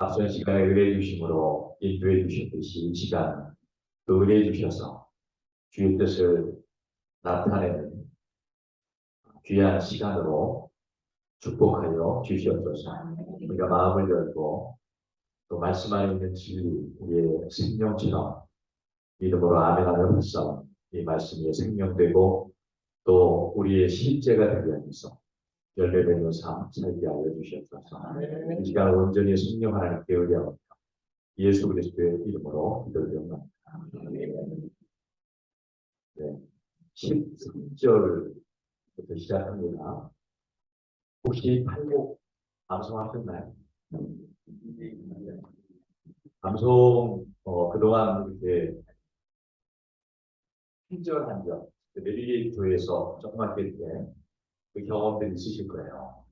앞선 시간에 의뢰해 주심으로 인도해 주셨듯이 이 시간 또 의뢰해 주셔서 주의 뜻을 나타내는 귀한 시간으로 축복하여 주시옵소서. 우리가 마음을 열고 또 말씀 안에 있는 진리, 우리의 생명처럼 믿음으로 아멘하며 불쌍 이 말씀이 생명되고 또 우리의 실제가 되게 하면서 열매되는 삶 살게 하여 주시옵소서. 이 시간 온전히 성령 하나님께 의뢰하옵니다. 예수 그리스도의 이름으로 기도드립니다. 네, 13절부터 시작합니다. 혹시 팔복 방송하셨나요? 방송 그동안 이렇게 한 절 한 절 내비게이터에서 조그맣게 그 경험들이 있으실 거예요.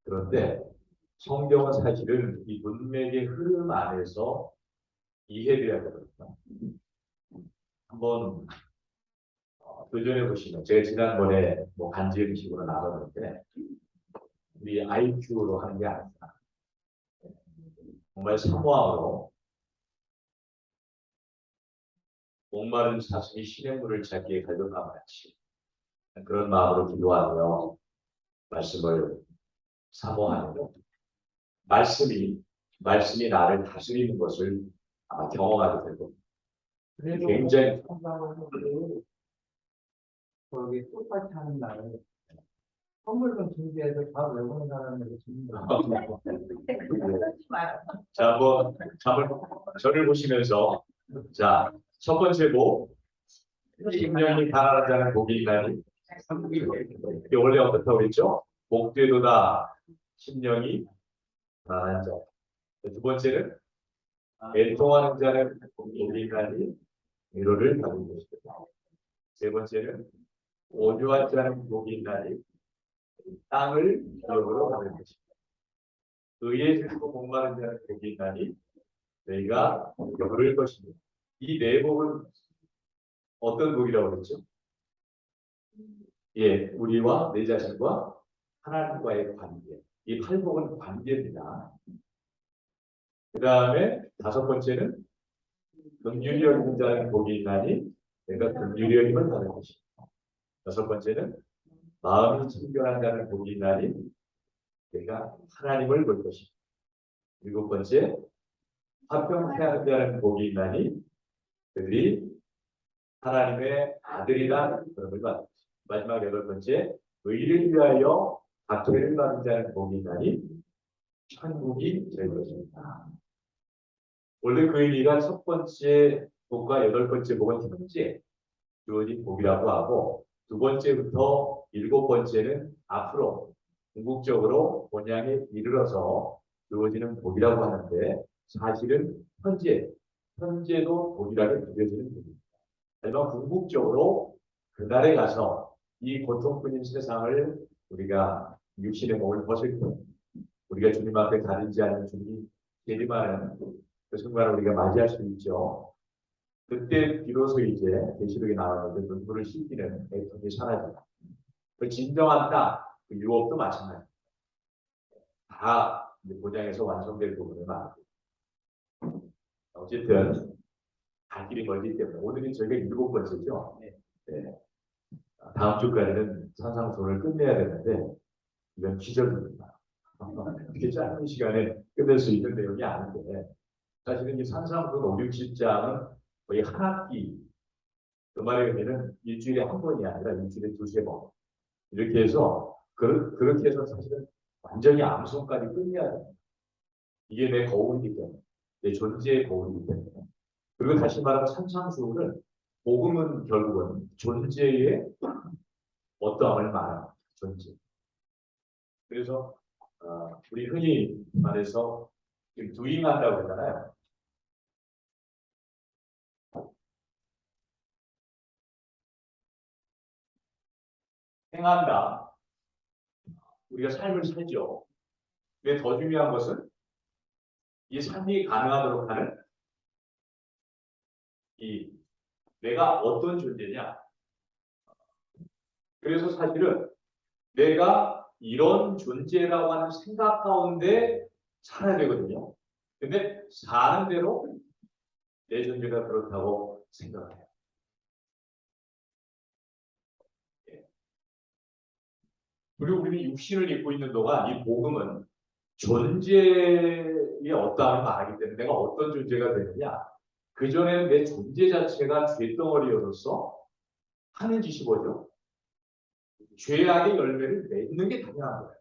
그런데 성경은 사실은 이 문맥의 흐름 안에서 이해돼야 되거든요. 한번 도전해 보시면 제가 지난번에 뭐 간지 음식으로 나눴는데 우리 IQ로 하는 게 아니라 정말 사모함으로 목마른 사슴이 시냇물을 찾기에 갈급함 같이 그런 마음으로 기도하며 말씀을 사모하며 말씀이 나를 다스리는 것을 아마 경험하게 될 겁니다. 굉장히 거기 똑같이 하는 날에 선물금 준비해서 다 외우는 사람에게 주는 거예요. 자, 한번 저를 보시면서 자, 첫 번째 복 10년이 가난한 자는 복이 있나니 이게 원래 어떻다고 했죠? 복되도다 10년이 가난한 자. 두 번째는 애통하는 자는 복이 있나니 위로를 받은 것이다. 세 번째는 온유한 자는 복이 있나니 땅을 기업으로 받은 것이다. 의에 들고 목마른 자는 복이 있나니 너희가 얻을 것입니다. 이 네 복은 어떤 복이라고 그랬죠? 예, 우리와 내 자신과 하나님과의 관계. 이 팔복은 관계입니다. 그 다음에 다섯 번째는 긍휼히 여기는 자는 복이 있나니 내가 긍휼히 여김을 받을 것이다. 여섯 번째는 마음이 청결한 자는 복이 있나니 내가 하나님을 볼 것이다. 일곱 번째 화평케 하는 자는 복이 있나니 그들이 하나님의 아들이라 그름을 받을 것이다. 마지막 여덟 번째 의를 위하여 박해를 받은 자는 복이 있나니 천국이 될 것입니다. 원래 그 의미가 첫 번째 복과 여덟 번째 복은 현재 주어진 복이라고 하고 두 번째부터 일곱 번째는 앞으로 궁극적으로 본향에 이르러서 주어지는 복이라고 하는데 사실은 현재도 복이라고 느껴지는 복입니다. 하지만 궁극적으로 그날에 가서 이 고통뿐인 세상을 우리가 육신의 몸을 벗을 때 우리가 주님 앞에 가리지 않은 주님 재림하는 그 순간을 우리가 맞이할 수 있죠. 그때 비로소 이제 계시록에 나왔는데 눈물을 씻기는 애통이 사라집니다. 그 진정한 땅, 그 유업도 마찬가지입니다. 다 보장에서 완성될 부분을 말합니다. 어쨌든 갈 길이 멀기 때문에 오늘은 저희가 일곱 번째죠. 네. 다음 주까지는 산상수훈을 끝내야 되는데 이건 기적입니다. 이렇게 짧은 시간에 끝낼 수 있는 내용이 아닌데 사실은 이 산상수훈 5, 60장은 거의 한 학기 그 말의 의미는 일주일에 한 번이 아니라 일주일에 두세 번 이렇게 해서 그렇게 해서 사실은 완전히 암송까지 끝내야 됩니다. 이게 내 거울이기 때문에 내 존재의 거울이기 때문에 그리고 다시 말하면 산상수훈은 복음은 결국은 존재의 어떠함을 말하는 존재. 그래서 우리 흔히 말해서 두잉한다고 그러잖아요. 행한다. 우리가 삶을 살죠. 근데 더 중요한 것은 이 삶이 가능하도록 하는 이 내가 어떤 존재냐. 그래서 사실은 내가 이런 존재라고 하는 생각 가운데 살아야 되거든요. 근데 사는 대로 내 존재가 그렇다고 생각해요. 예. 그리고 우리는 육신을 입고 있는 동안 이 복음은 존재의 어떠함을 말하기 때문에 내가 어떤 존재가 되느냐. 그전에는 내 존재 자체가 죄덩어리로서 하는 짓이 뭐죠? 죄악의 열매를 맺는 게 당연한 거예요.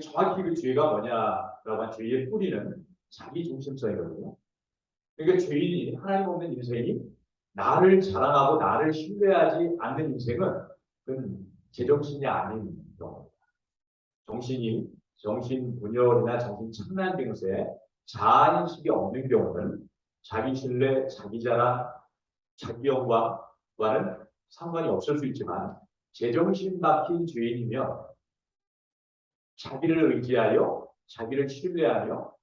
정확히 그 죄가 뭐냐라고 하면 죄의 뿌리는 자기 중심성이거든요. 그러니까 죄인이 하나님 없는 인생이 나를 자랑하고 나를 신뢰하지 않는 인생은 그건 제정신이 아닌 경우입니다. 정신분열이나 정신착란 증세, 자아인식이 없는 경우는 자기 신뢰, 자기 자랑, 자기 영광과는 상관이 없을 수 있지만 제정신 박힌 죄인이면 자기를 의지하여 자기를 신뢰하며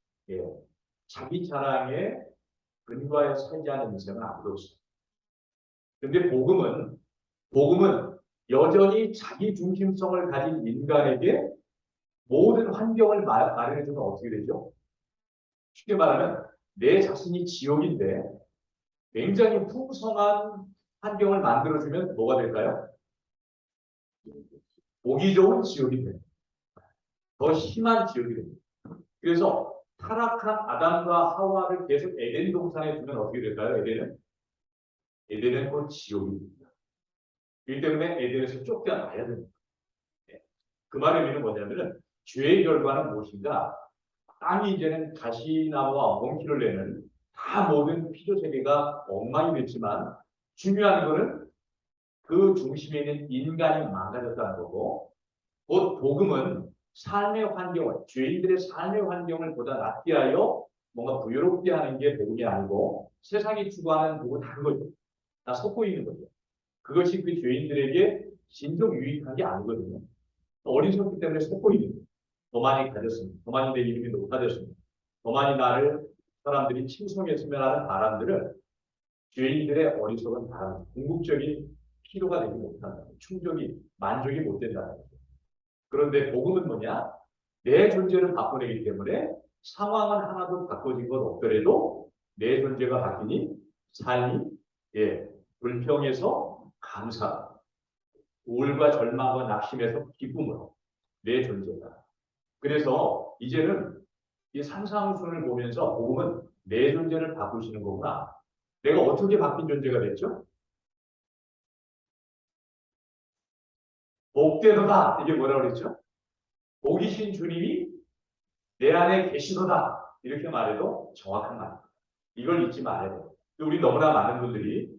자기 자랑에 근거하여 살지 않은 인생은 아무도 없습니다. 근데 복음은 여전히 자기 중심성을 가진 인간에게 모든 환경을 마련해주면 어떻게 되죠? 쉽게 말하면 내 자신이 지옥인데 굉장히 풍성한 환경을 만들어주면 뭐가 될까요? 보기 좋은 지옥이 됩니다. 더 심한 지옥이 됩니다. 그래서 타락한 아담과 하와를 계속 에덴 동산에 두면 어떻게 될까요? 에덴은 곧 지옥입니다. 그렇기 때문에 에덴에서 쫓겨나야 됩니다. 그 말의 의미는 뭐냐면은 죄의 결과는 무엇인가? 땅이 이제는 가시나무와 엉겅퀴를 내는 다 모든 피조 세계가 엉망이 됐지만 중요한 거는 그 중심에 있는 인간이 망가졌다는 거고 곧 복음은 삶의 환경을 죄인들의 삶의 환경을 보다 낫게 하여 뭔가 부유롭게 하는 게 복음이 아니고 세상이 추구하는 복음은 다른 거죠. 다 섞고 있는 거죠. 그것이 그 죄인들에게 진정 유익한 게 아니거든요. 어리석기 때문에 섞고 있는 거예요. 더 많이 가졌습니다. 더 많이 내 이름이 높아졌습니다. 더 많이 나를 사람들이 칭송했으면 하는 바람들을 죄인들의 어리석은 바람, 궁극적인 필요가 되지 못한다. 충족이, 만족이 못 된다는 거죠. 그런데 복음은 뭐냐? 내 존재를 바꿔내기 때문에 상황은 하나도 바꿔진 것 없더라도 내 존재가 바뀌니 삶이 불평에서 감사, 우울과 절망과 낙심에서 기쁨으로 내 존재가. 그래서 이제는 이 상상순을 보면서 복음은 내 존재를 바꾸시는 거구나. 내가 어떻게 바뀐 존재가 됐죠? 복되도다. 이게 뭐라고 그랬죠? 복이신 주님이 내 안에 계시도다. 이렇게 말해도 정확한 말입니다. 이걸 잊지 말아야 돼요. 우리 너무나 많은 분들이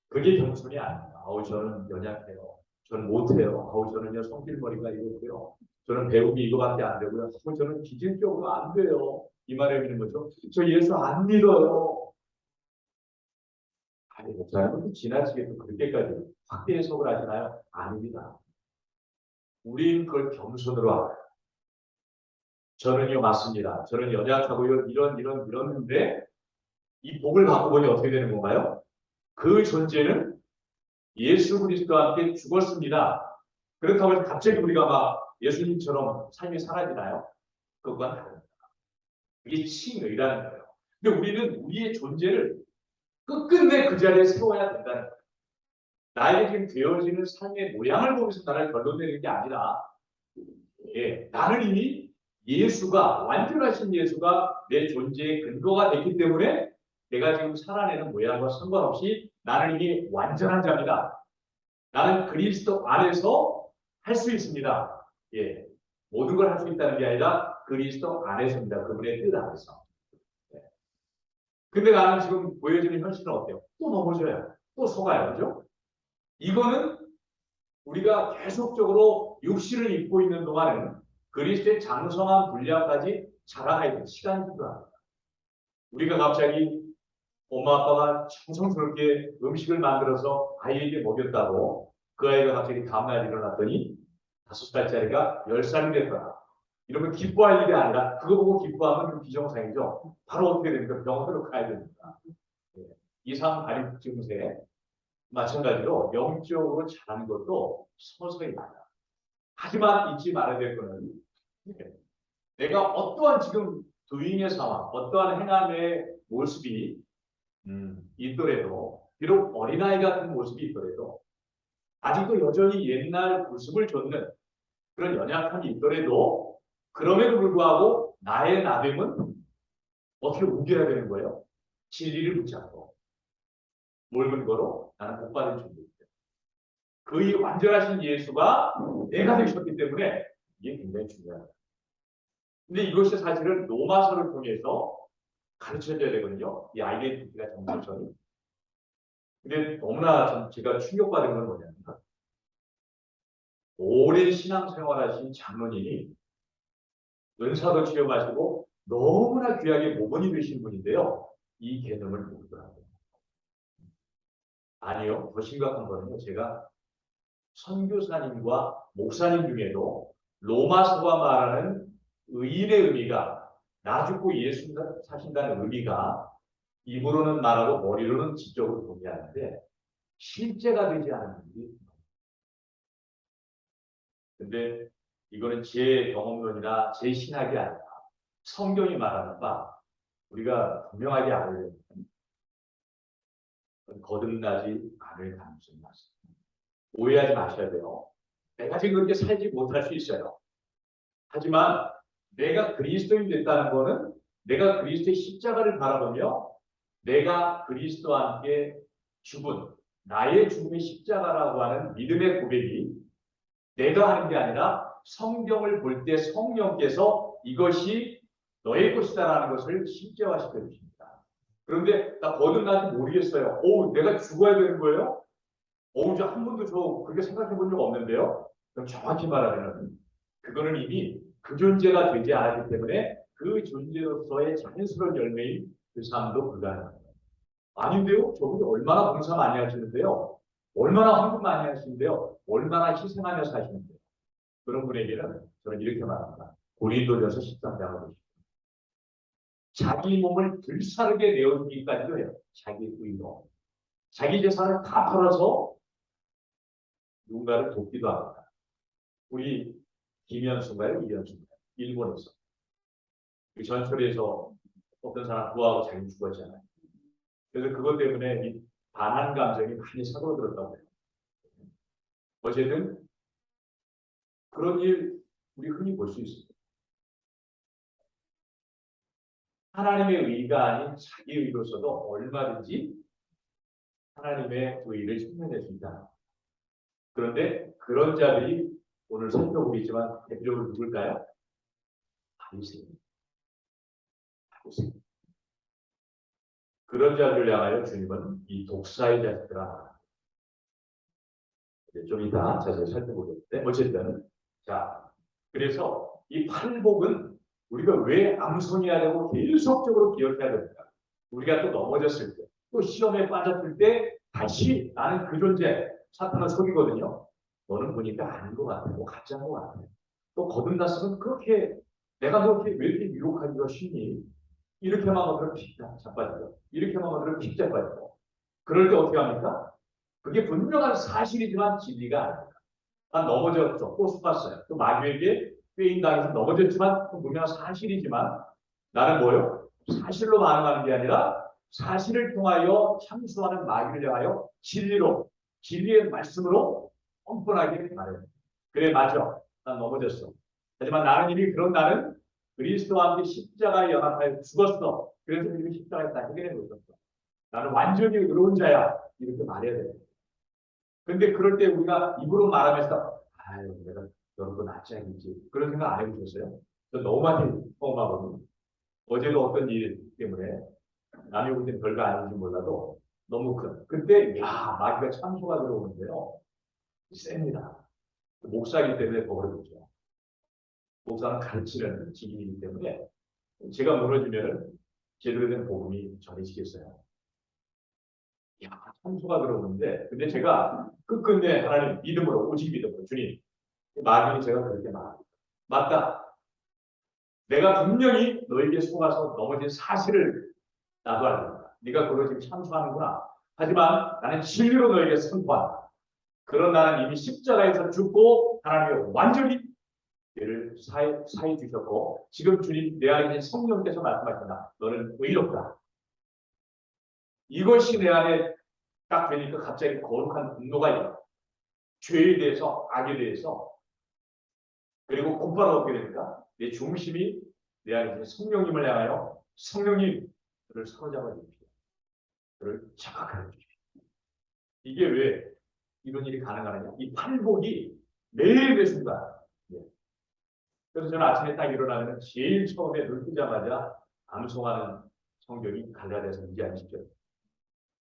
그게 겸손이 아닙니다. 저는 연약해요. 저는 못해요. 저는요 성질머리가 이렇고요. 저는 배움이 이거밖에 안 되고요. 저는 기질적으로 안 돼요. 이 말에 있는 거죠. 저 예수 안 믿어요. 아니, 목사님은 지나치게 또 그렇게까지 확대 해석을 하시나요? 아닙니다. 우린 그걸 겸손으로 알아요. 저는요, 맞습니다. 저는 연약하고요, 이런데, 이 복을 받고 보니 어떻게 되는 건가요? 그 존재는 예수 그리스도와 함께 죽었습니다. 그렇다고 해서 갑자기 우리가 막 예수님처럼 삶이 사라지나요? 그것과는 다릅니다. 이게 칭의라는 거예요. 근데 우리는 우리의 존재를 끝끝내 그 자리에 세워야 된다는 거예요. 나에게 지금 되어지는 삶의 모양을 보면서 나를 결론내는 게 아니라 나는 이미 예수가 완전하신 예수가 내 존재의 근거가 됐기 때문에 내가 지금 살아내는 모양과 상관없이 나는 이미 완전한 자입니다. 나는 그리스도 안에서 할 수 있습니다. 모든 걸 할 수 있다는 게 아니라 그리스도 안에서입니다. 그분의 뜻 안에서. 근데 나는 지금 보여지는 현실은 어때요? 또 넘어져요. 또 속아요. 그죠? 이거는 우리가 계속적으로 육신을 입고 있는 동안에는 그리스도의 장성한 분량까지 자라가야 되는 시간이 필요합니다. 우리가 갑자기 엄마 아빠가 정성스럽게 음식을 만들어서 아이에게 먹였다고 그 아이가 갑자기 다음날 일어났더니 5살짜리가 10살이 됐더라. 이러면 기뻐할 일이 아니라 그거 보고 기뻐하면 좀 비정상이죠. 바로 어떻게 됩니까? 병원으로 가야 됩니다. 이상 발육 증세 마찬가지로 영적으로 자라는 것도 서서히 나요. 하지만 잊지 말아야 될 거는 내가 어떠한 지금 도잉의 상황, 어떠한 행함의 모습이 있더라도, 비록 어린아이 같은 모습이 있더라도, 아직도 여전히 옛날 모습을 좇는 그런 연약함이 있더라도, 그럼에도 불구하고 나의 나됨은 어떻게 옮겨야 되는 거예요? 진리를 붙잡고. 뭘 근거로? 나는 복 받은 존재이기 때문에. 그 이 완전하신 예수가 내가 되셨기 때문에 이게 굉장히 중요합니다. 근데 이것이 사실은 로마서를 통해서 가르쳐줘야 되거든요. 이 아이덴티티가 정체성이. 근데 너무나 제가 충격받은 건 뭐냐면, 오랜 신앙생활하신 장로님이 은사도 취업하시고 너무나 귀하게 모범이 되신 분인데요. 이 개념을 모르더라고요. 아니요. 더 심각한 거는요. 제가 선교사님과 목사님 중에도 로마서가 말하는 의인의 의미가 나 죽고 예수 사신다는 의미가 입으로는 말하고 머리로는 지적으로 동의하는데 실제가 되지 않은 일이. 근데 이거는 제 경험론이나 제 신학이 아니라 성경이 말하는 바 우리가 분명하게 알아야 됩니다. 거듭나지 않을 가능성이 많습니다. 오해하지 마셔야 돼요. 내가 지금 그렇게 살지 못할 수 있어요. 하지만 내가 그리스도인 됐다는 것은 내가 그리스도의 십자가를 바라보며 내가 그리스도와 함께 죽은 나의 죽음의 십자가라고 하는 믿음의 고백이 내가 하는 게 아니라 성경을 볼 때 성령께서 이것이 너의 것이다라는 것을 실제화시켜 주십니다. 그런데 나 거듭나지 모르겠어요. 내가 죽어야 되는 거예요? 저 한 번도 그렇게 생각해 본 적 없는데요. 그럼 정확히 말하면 그거는 이미 그 존재가 되지 않았기 때문에 그 존재로서의 자연스러운 열매인 그 삶도 불가능합니다. 아닌데요? 저분이 얼마나 봉사 많이 하시는데요. 얼마나 헌금 많이 하시는데요. 얼마나 희생하며 사시는데요. 그런 분에게는 저는 이렇게 말합니다. 고린도전서 13장을 보십시오. 자기 몸을 불사르게 내어주기까지도 해요. 자기 의로. 자기 재산을 다 팔아서 누군가를 돕기도 합니다. 우리 김현수인가요? 이현수인가요? 일본에서. 그 전철에서 어떤 사람 구하고 자기는 죽었잖아요. 그래서 그것 때문에 이 반한 감정이 많이 사고들었다고 해요. 어쨌든 그런 일 우리 흔히 볼 수 있습니다. 하나님의 의가 아닌 자기 의로서도 얼마든지 하나님의 의를 증명할 수 있다. 그런데 그런 자들이 오늘 살펴보겠지만 대표적으로 누굴까요? 바리새인. 그런 자들을 향하여 주님은 이 독사의 자식들아. 좀 이따 자세히 살펴보겠는데 어쨌든 자 그래서 이 팔복은 우리가 왜 암송해야 되고 계속적으로 기억해야 됩니까? 우리가 또 넘어졌을 때, 또 시험에 빠졌을 때 다시 나는 그 존재 사탄을 속이거든요. 너는 보니까 아닌 것 같아, 가짜인 것 같아. 또 거듭났으면 그렇게 내가 너왜 이렇게 유혹하기가 쉽니? 이렇게만 하면 픽 자빠지고 이렇게만 하면 픽 자빠지고 그럴 때 어떻게 합니까? 그게 분명한 사실이지만 진리가 아닙니다. 난 넘어졌죠. 또 속았어요. 또 마귀에게 꾀인당해서 넘어졌지만 분명한 사실이지만 나는 뭐요? 사실로 반응하는 게 아니라 사실을 통하여 참수하는 마귀를 향하여 진리로 진리의 말씀으로 뻔뻔하게 말해요. 그래 맞아. 난 넘어졌어. 하지만 나는 이미 그런 나는 그리스도와 함께 십자가에 연합하여 죽었어. 그래서 이미 십자가에 다 해결해 놓았어. 나는 완전히 의로운 자야. 이렇게 말해야 돼요. 근데 그럴 때 우리가 입으로 말하면서 내가 저런 거 낫지 않겠지. 그런 생각 안 해보셨어요? 저 너무 많이 경험하거든요. 어제도 어떤 일 때문에 남이 볼 때는 별거 아닌지 몰라도 너무 큰. 그때 마귀가 참소가 들어오는데요. 셉니다. 목사이기 때문에 더 어렵죠. 목사는 가르치는 직임이기 때문에 제가 무너지면은 제대로 된 복음이 전해지겠어요. 참소가 들어오는데 근데 제가 끝끝내 하나님 믿음으로 오직 믿음으로 주님 마귀는 제가 그렇게 말합니다. 맞다. 내가 분명히 너에게 속아서 넘어진 사실을 나도 알겠다. 네가 그걸 지금 참소하는구나. 하지만 나는 진리로 너에게 선포한다. 그런 나는 이미 십자가에서 죽고 하나님의 완전히 죄를 사해 주셨고 지금 주님 내 안에 있는 성령께서 말씀하신다. 너는 의롭다. 이것이 내 안에 딱 되니까 갑자기 거룩한 분노가 일어나. 죄에 대해서 악에 대해서 그리고 곧바로 얻게 되니까 내 중심이 내 안에 있는 성령님을 향하여 성령님 그를 사로잡아 주십시오. 그를 자각하여 주십시오. 이게 왜 이런 일이 가능하느냐? 이 팔복이 매일매 순간. 예. 그래서 저는 아침에 딱 일어나면 제일 처음에 눈 뜨자마자 암송하는 성경이 갈라디아서 2장 10절.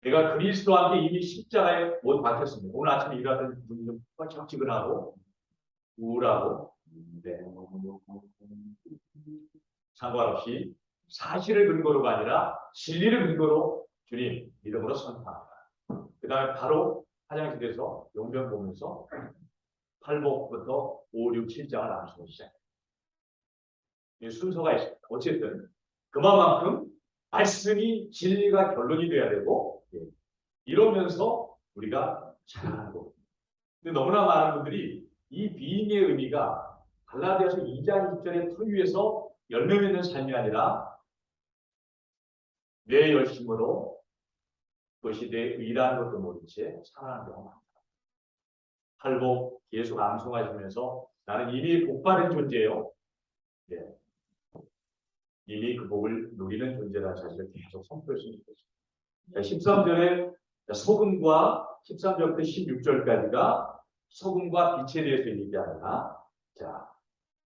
내가 그리스도와 함께 이미 십자가에 못 박혔습니다. 오늘 아침에 일어났던 눈이 좀 뻐쩍지근하고 우울하고 네. 상관없이 사실을 근거로가 아니라 진리를 근거로 주님 믿음으로 선포합니다. 그 다음에 바로 화장실에서 용변 보면서 팔복부터 5, 6, 7장을 암송하기 시작해요. 이 순서가 있습니다. 어쨌든 그만큼 말씀이 진리가 결론이 돼야 되고 이러면서 우리가 자라는 거예요. 근데 너무나 많은 분들이 이 비잉의 의미가 갈라디아서 2장 20절의 터위 위에서 열매 맺는 삶이 아니라 내 열심으로 그것이 내 의라는 것도 모른 채 살아가는 경우가 많다. 팔복 계속 암송하시면서 나는 이미 복받은 존재예요. 네. 이미 그 복을 누리는 존재라는 사실을 계속 선포했으면 좋겠습니다. 13절에 소금과 13절부터 16절까지가 소금과 빛에 대해서 얘기하느라 자,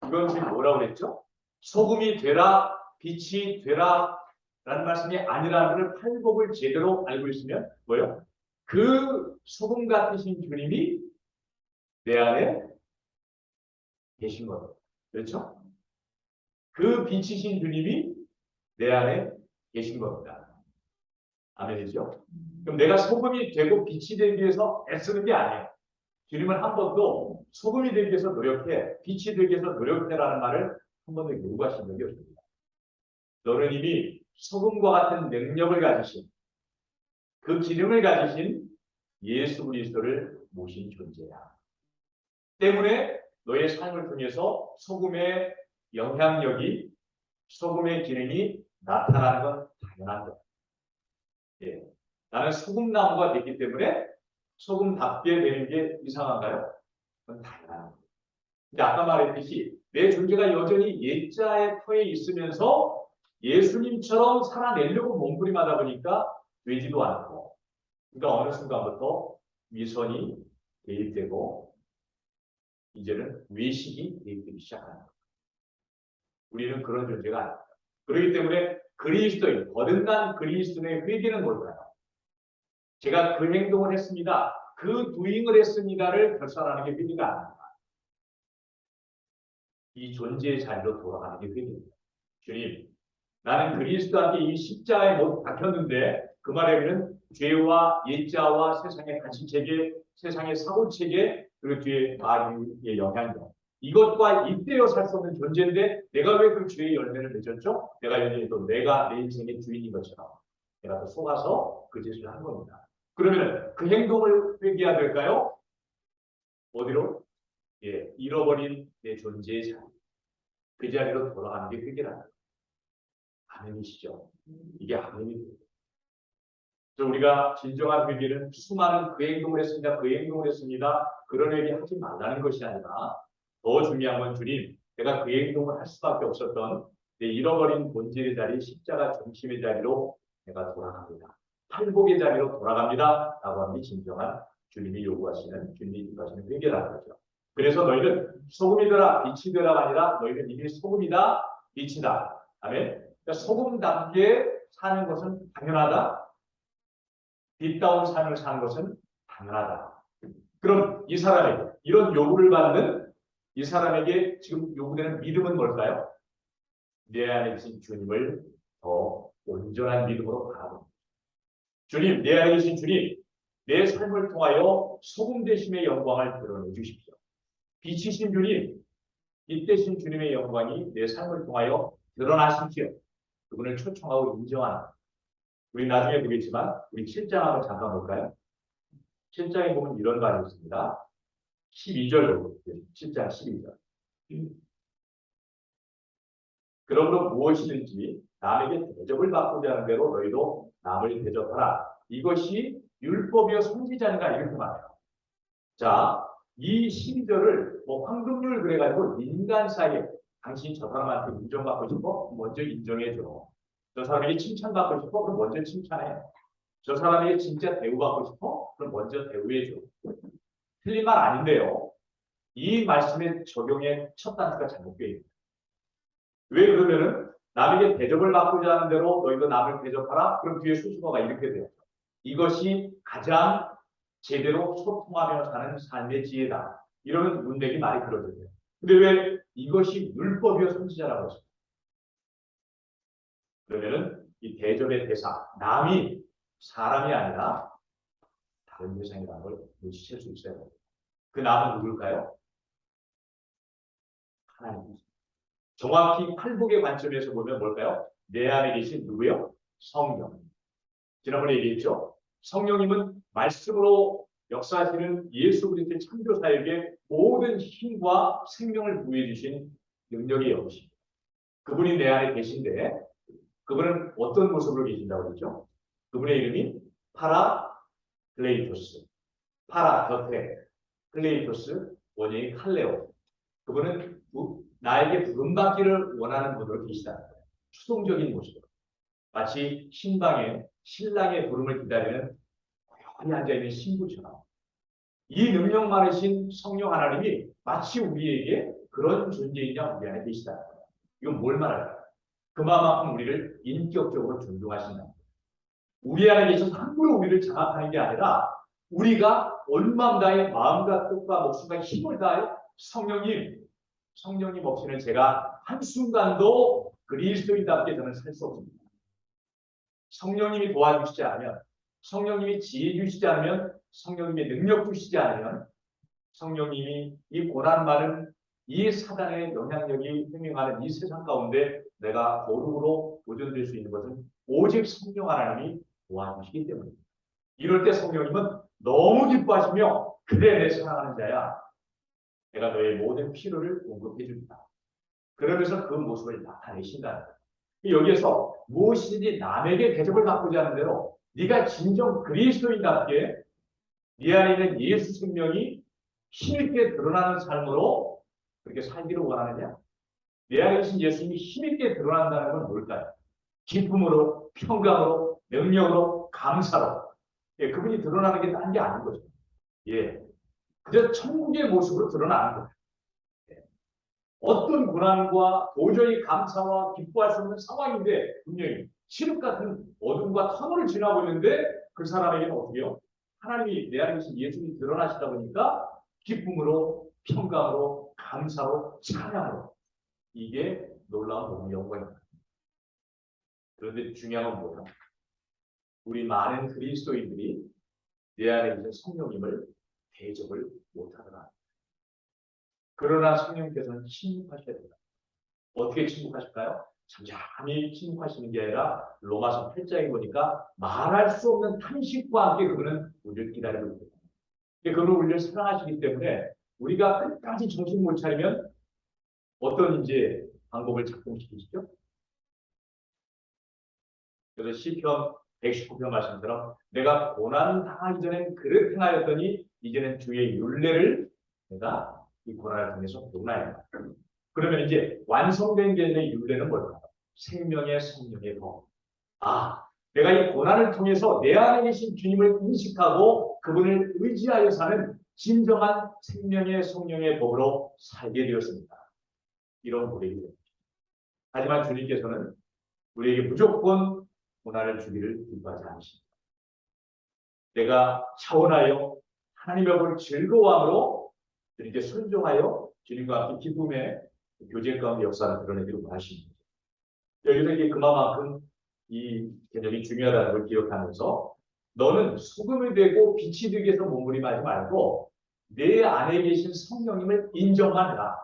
이건 지금 뭐라고 그랬죠? 소금이 되라, 빛이 되라 라는 말씀이 아니라는 걸 팔복을 제대로 알고 있으면 뭐요? 그 소금 같으신 주님이 내 안에 계신 거예요. 그렇죠? 그 빛이신 주님이 내 안에 계신 겁니다. 아멘이죠? 그럼 내가 소금이 되고 빛이 되기 위해서 애쓰는 게 아니에요. 주님은 한 번도 소금이 되기 위해서 노력해, 빛이 되기 위해서 노력해라는 말을 한 번도 요구하신 적이 없습니다. 너는 이미 소금과 같은 능력을 가지신, 그 기름을 가지신 예수 그리스도를 모신 존재야. 때문에 너의 삶을 통해서 소금의 영향력이, 소금의 기능이 나타나는 건 당연한 거야. 예. 나는 소금나무가 됐기 때문에 소금답게 되는 게 이상한가요? 그건 당연한 거예요. 근데 아까 말했듯이 내 존재가 여전히 옛자의 터에 있으면서 예수님처럼 살아내려고 몸부림하다 보니까 되지도 않고, 그러니까 어느 순간부터 위선이 대입되고 이제는 외식이 대입되기 시작하는 거예요. 우리는 그런 존재가 아닙니다. 그렇기 때문에 그리스도인, 거듭난 그리스도인의 회개는 뭘까요? 제가 그 행동을 했습니다. 그 도잉을 했습니다를 결산하는 게 회개가 아닙니다. 이 존재의 자리로 돌아가는 게 회개입니다. 주님, 나는 그리스도와 함께 이 십자가에 못 박혔는데 그 말에는 죄와 옛자와 세상의 가치체계, 세상의 사고체계, 그리고 뒤에 마귀의 영향력. 이것과 입대어 살 수 없는 존재인데 내가 왜 그 죄의 열매를 맺었죠? 내가 여전히 또 내가 내 인생의 주인인 것처럼 내가 또 속아서 그 짓을 한 겁니다. 그러면 그 행동을 회개해야 될까요? 어디로? 예, 잃어버린 내 존재의 자리. 그 자리로 돌아가는 게 회개라는 거예요. 아멘이시죠? 이게 아멘입니다. 그래서 우리가 진정한 회개는 수많은 그 행동을 했습니다. 그 행동을 했습니다. 그런 회개 하지 말라는 것이 아니라 더 중요한 건 주님, 내가 그 행동을 할 수밖에 없었던 내 잃어버린 본질의 자리, 십자가 중심의 자리로 내가 돌아갑니다. 팔복의 자리로 돌아갑니다. 라고 하는 게 진정한 주님이 요구하시는, 주님이 요구하시는 회개라는 거죠. 그래서 너희는 소금이 되라, 빛이 되라가 아니라 너희는 이미 소금이다, 빛이다. 아멘. 그러니까 소금답게 사는 것은 당연하다. 빛다운 삶을 사는 것은 당연하다. 그럼 이 사람에게 이런 요구를 받는 이 사람에게 지금 요구되는 믿음은 뭘까요? 내 안에 계신 주님을 더 온전한 믿음으로 바라봅니다. 주님, 내 안에 계신 주님, 내 삶을 통하여 소금 되심의 영광을 드러내 주십시오. 빛이신 주님, 빛 되신 주님의 영광이 내 삶을 통하여 드러나십시오. 그분을 초청하고 인정하는. 우리 나중에 보겠지만 우리 7장 한번 잠깐 볼까요? 7장에 보면 이런 말이 있습니다. 12절 볼게요. 7장 12절. 그러므로 무엇이든지 남에게 대접을 받고자 하는 대로 너희도 남을 대접하라. 이것이 율법이요 선지자인가 이렇게 말해요. 자, 이 12절을 뭐 황금률 그래가지고 인간 사이에 당신이 저 사람한테 인정받고 싶어? 먼저 인정해줘. 저 사람에게 칭찬받고 싶어? 그럼 먼저 칭찬해. 저 사람에게 진짜 대우받고 싶어? 그럼 먼저 대우해줘. 틀린 말 아닌데요. 이 말씀의 적용의 첫 단추가 잘못되어 있습니다. 왜 그러면은 남에게 대접을 받고자 하는 대로 너희도 남을 대접하라? 그럼 뒤에 수식어가 이렇게 돼요. 이것이 가장 제대로 소통하며 사는 삶의 지혜다. 이러면 문맥이 말이 그러거든요. 근데 왜 이것이 율법이요 선지자라고 했습니까? 그러면은 이 대접의 대상, 남이 사람이 아니라 다른 대상이라는 걸 눈치챌 수 있어야 돼요. 그 남은 누굴까요? 하나님. 정확히 팔복의 관점에서 보면 뭘까요? 내 안에 계신 누구요? 성령. 지난번에 얘기했죠? 성령님은 말씀으로 역사하시는 예수 그리스도의 창조사에게 모든 힘과 생명을 부여해 주신 능력의 영이십니다. 그분이 내 안에 계신데 그분은 어떤 모습으로 계신다고 그러죠? 그분의 이름이 파라클레이토스. 파라 곁에 클레이토스 원형이 칼레오. 그분은 나에게 부름받기를 원하는 분으로 계시다. 추동적인 모습으로. 마치 신방에 신랑의 부름을 기다리는 고요히 앉아있는 신부처럼. 이 능력 많으신 성령 하나님이 마치 우리에게 그런 존재이냐 우리 안에 계시다. 이건 뭘 말할까요? 그만큼 우리를 인격적으로 존중하신다. 우리 안에 계셔서 함부로 우리를 장악하는 게 아니라 우리가 얼마나의 마음과 뜻과 목숨과 힘을 다하여 성령님 없이는 제가 한순간도 그리스도인답게 저는 살 수 없습니다. 성령님이 도와주시지 않으면, 성령님이 지혜 주시지 않으면, 성령님의 능력 주시지 않으면, 성령님이 이 고난 많은 이 사단의 영향력이 행행하는 이 세상 가운데 내가 거룩으로 도전될 수 있는 것은 오직 성령 하나님이 도와주시기 때문입니다. 이럴 때 성령님은 너무 기뻐하시며 그래 내 사랑하는 자야. 내가 너의 모든 필요를 공급해 준다. 그러면서 그 모습을 나타내신다. 여기에서 무엇이든지 남에게 대접을 받고자 하는 대로 네가 진정 그리스도인답게 네 안에 있는 예수 생명이 힘있게 드러나는 삶으로 그렇게 살기를 원하느냐? 내 안에 계신 예수님이 힘있게 드러난다는 건 뭘까요? 기쁨으로, 평강으로, 능력으로, 감사로. 예, 그분이 드러나는 게 딴 게 아닌 거죠. 예. 그저 천국의 모습으로 드러나는 거예요. 예. 어떤 고난과 도저히 감사와 기뻐할 수 없는 상황인데 분명히 칠흑 같은 어둠과 터널을 지나고 있는데 그 사람에게는 어떻게요? 하나님이 내 안에 계신 예수님이 드러나시다 보니까 기쁨으로, 평강으로, 감사로, 찬양으로 이게 놀라운 복음의 영광입니다. 그런데 중요한 건 뭐예요? 우리 많은 그리스도인들이 내 안에 있는 성령님을 대접을 못하더라. 그러나 성령님께서는 침묵하셔야 된다. 어떻게 침묵하실까요? 잠잠히 침묵하시는 게 아니라 로마서 8장에 보니까 말할 수 없는 탄식과 함께 그분은 우리를 기다리고 있습니다. 그분은 우리를 사랑하시기 때문에 우리가 끝까지 정신 못 차리면 어떤 이제 방법을 작동시키시죠? 그래서 시편 119편 말씀처럼 내가 고난 당하기 전엔 그렇게 행하였더니 이제는 주의 율례를 내가 이 고난을 통해서 배우나이다. 그러면 이제 완성된 개념의 율례는 뭘까요? 생명의 성령의 법. 아, 내가 이 고난을 통해서 내 안에 계신 주님을 인식하고 그분을 의지하여 사는 진정한 생명의 성령의 법으로 살게 되었습니다. 이런 고백이 됩니다. 하지만 주님께서는 우리에게 무조건 고난을 주기를 기뻐하지 않으십니다. 내가 차원하여 하나님의 법을 즐거워함으로 주님께 순종하여 주님과 함께 기쁨의 교제 가운데 역사를 드러내기를 원하십니다. 여기서 이게 그만큼 이 개념이 중요하다는 걸 기억하면서 너는 소금이 되고 빛이 되기 위해서 몸부림하지 말고 내 안에 계신 성령님을 인정만 해라.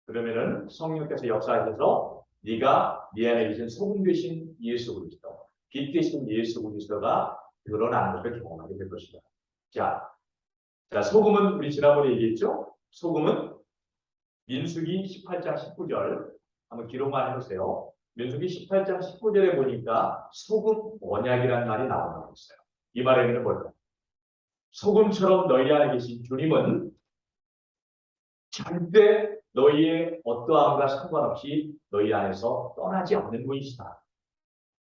그러면은 성령께서 역사하셔서 네가 네 안에 계신 소금 되신 예수 그리스도, 빛 되신 예수 그리스도가 드러나는 것을 경험하게 될 것이다. 자, 소금은 우리 지난번에 얘기했죠? 소금은 민수기 18장 19절 한번 기록만 해보세요. 민수기 18장 19절에 보니까 소금 언약이라는 말이 나오고 있어요. 이 말의 의미는 뭘까요? 소금처럼 너희 안에 계신 주님은 절대 너희의 어떠함과 상관없이 너희 안에서 떠나지 않는 분이시다.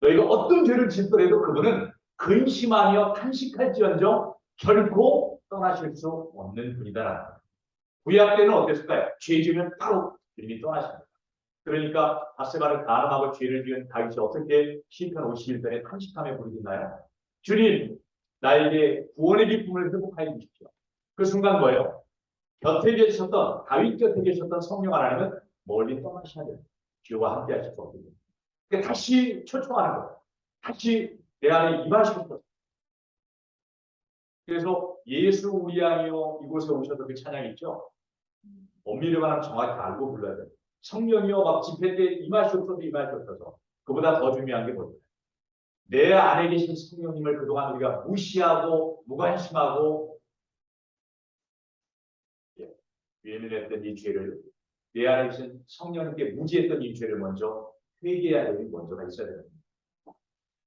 너희가 어떤 죄를 짓더라도 그분은 근심하며 탄식할지언정 결코 떠나실 수 없는 분이다라는 거예요. 구약 때는 어땠을까요? 죄 지으면 바로 주님이 떠나십니다. 그러니까 바세바를 가늠하고 죄를 지은 다윗이 어떻게 시편 51편에 탄식하며 부르짖나요? 주님, 나에게 구원의 기쁨을 회복하여 주십시오. 그 순간 뭐예요? 곁에 계셨던 다윗 곁에 계셨던 성령 하나님은 멀리 떠나셔야 돼요. 주와 함께 하실 수 없거든요. 그러니까 다시 초청하는 거예요. 다시 내 안에 임하시옵소서. 그래서 예수 우리 안이여 이곳에 오셔서 그 찬양 있죠? 엄밀히 말하면 정확히 알고 불러야 돼요. 성령이여 막 집회 때 임하시옵소서 임하시옵소서. 그보다 더 중요한 게 뭐예요? 내 안에 계신 성령님을 그동안 우리가 무시하고 무관심하고 외면했던 이 죄를 내 안에 계신 성령님께 무지했던 이 죄를 먼저 회개해야 되는 먼저가 있어야 됩니다.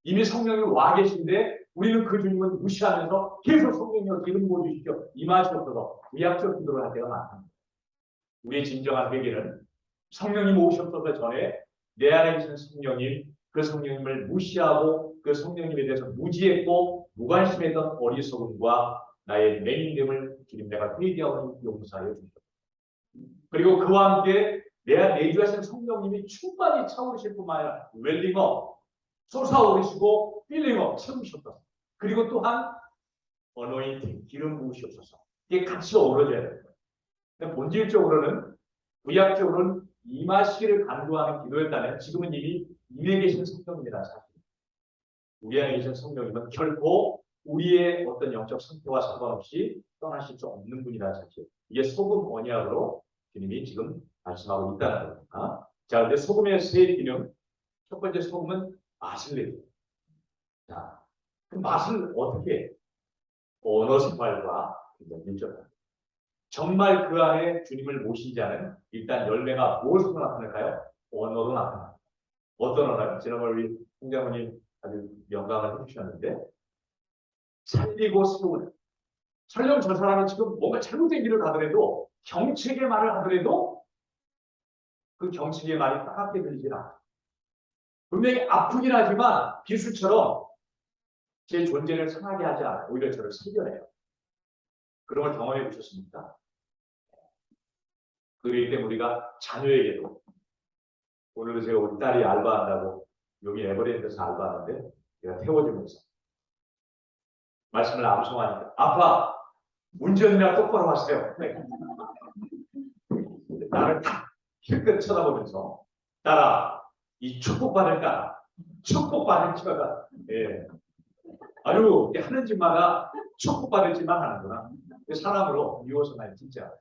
이미 성령이 와 계신데 우리는 그 주님을 무시하면서 계속 성령님을 기름 부어주시죠. 임하시옵소서 구약적 기도를 할 때가 많습니다. 우리의 진정한 회개는 성령님 오셨소서 전에 내 안에 계신 성령님, 그 성령님을 무시하고 그 성령님에 대해서 무지했고 무관심했던 어리석음과 나의 맹인됨을 주님 내가 회개하고 용서하여 주시옵소서. 그리고 그와 함께 내 주하신 성령님이 충만히 차오르실 뿐만 아니라 웰링업, 솟아오르시고 필링업 채우시옵소서. 그리고 또한 어노인팅, 기름 부으시옵소서. 이게 같이 어우러져야 됩니다. 본질적으로는 구약적으로는 임하시기를 간구하는 기도였다면 지금은 이미 임해 계신 성령님이라는 사실. 우리 안에 계신 성령님은 결코 우리의 어떤 영적 상태와 상관없이 떠나실 수 없는 분이라는 사실. 이게 소금 언약으로 주님이 지금 말씀하고 있다는 겁니다. 자, 근데 소금의 세 기능. 첫 번째 소금은 맛을 내요. 자, 그 맛을 어떻게 언어 생활과 밀접합니다. 정말 그 안에 주님을 모신 자는 일단 열매가 무엇으로 나타날까요? 언어로 나타납니다. 어떤 언어요? 지난번에 우리 홍장모님 아주 영감을 해주셨는데 살리고 세우는. 설령 저 사람이 지금 뭔가 잘못된 길을 가더라도 경책의 말을 하더라도 그 경책의 말이 따갑게 들리진 않아요. 분명히 아프긴 하지만 비수처럼 제 존재를 상하게 하지 않아요. 오히려 저를 살려내요. 그런 걸 경험해 보셨습니까? 그렇기 때문에 우리가 자녀에게도 오늘은 제가 우리 딸이 알바한다고 여기 에버랜드에서 알바하는데 제가 태워주면서 말씀을 암송하니까 아빠 운전이나 똑바로 하세요. 네. 나를 탁 힐끗 쳐다보면서 딸아 이 축복받을 딸아 축복받을 자가 예. 아유 하는 짓마다 축복받을 짓만 하는구나. 사람으로 미워서만 진짜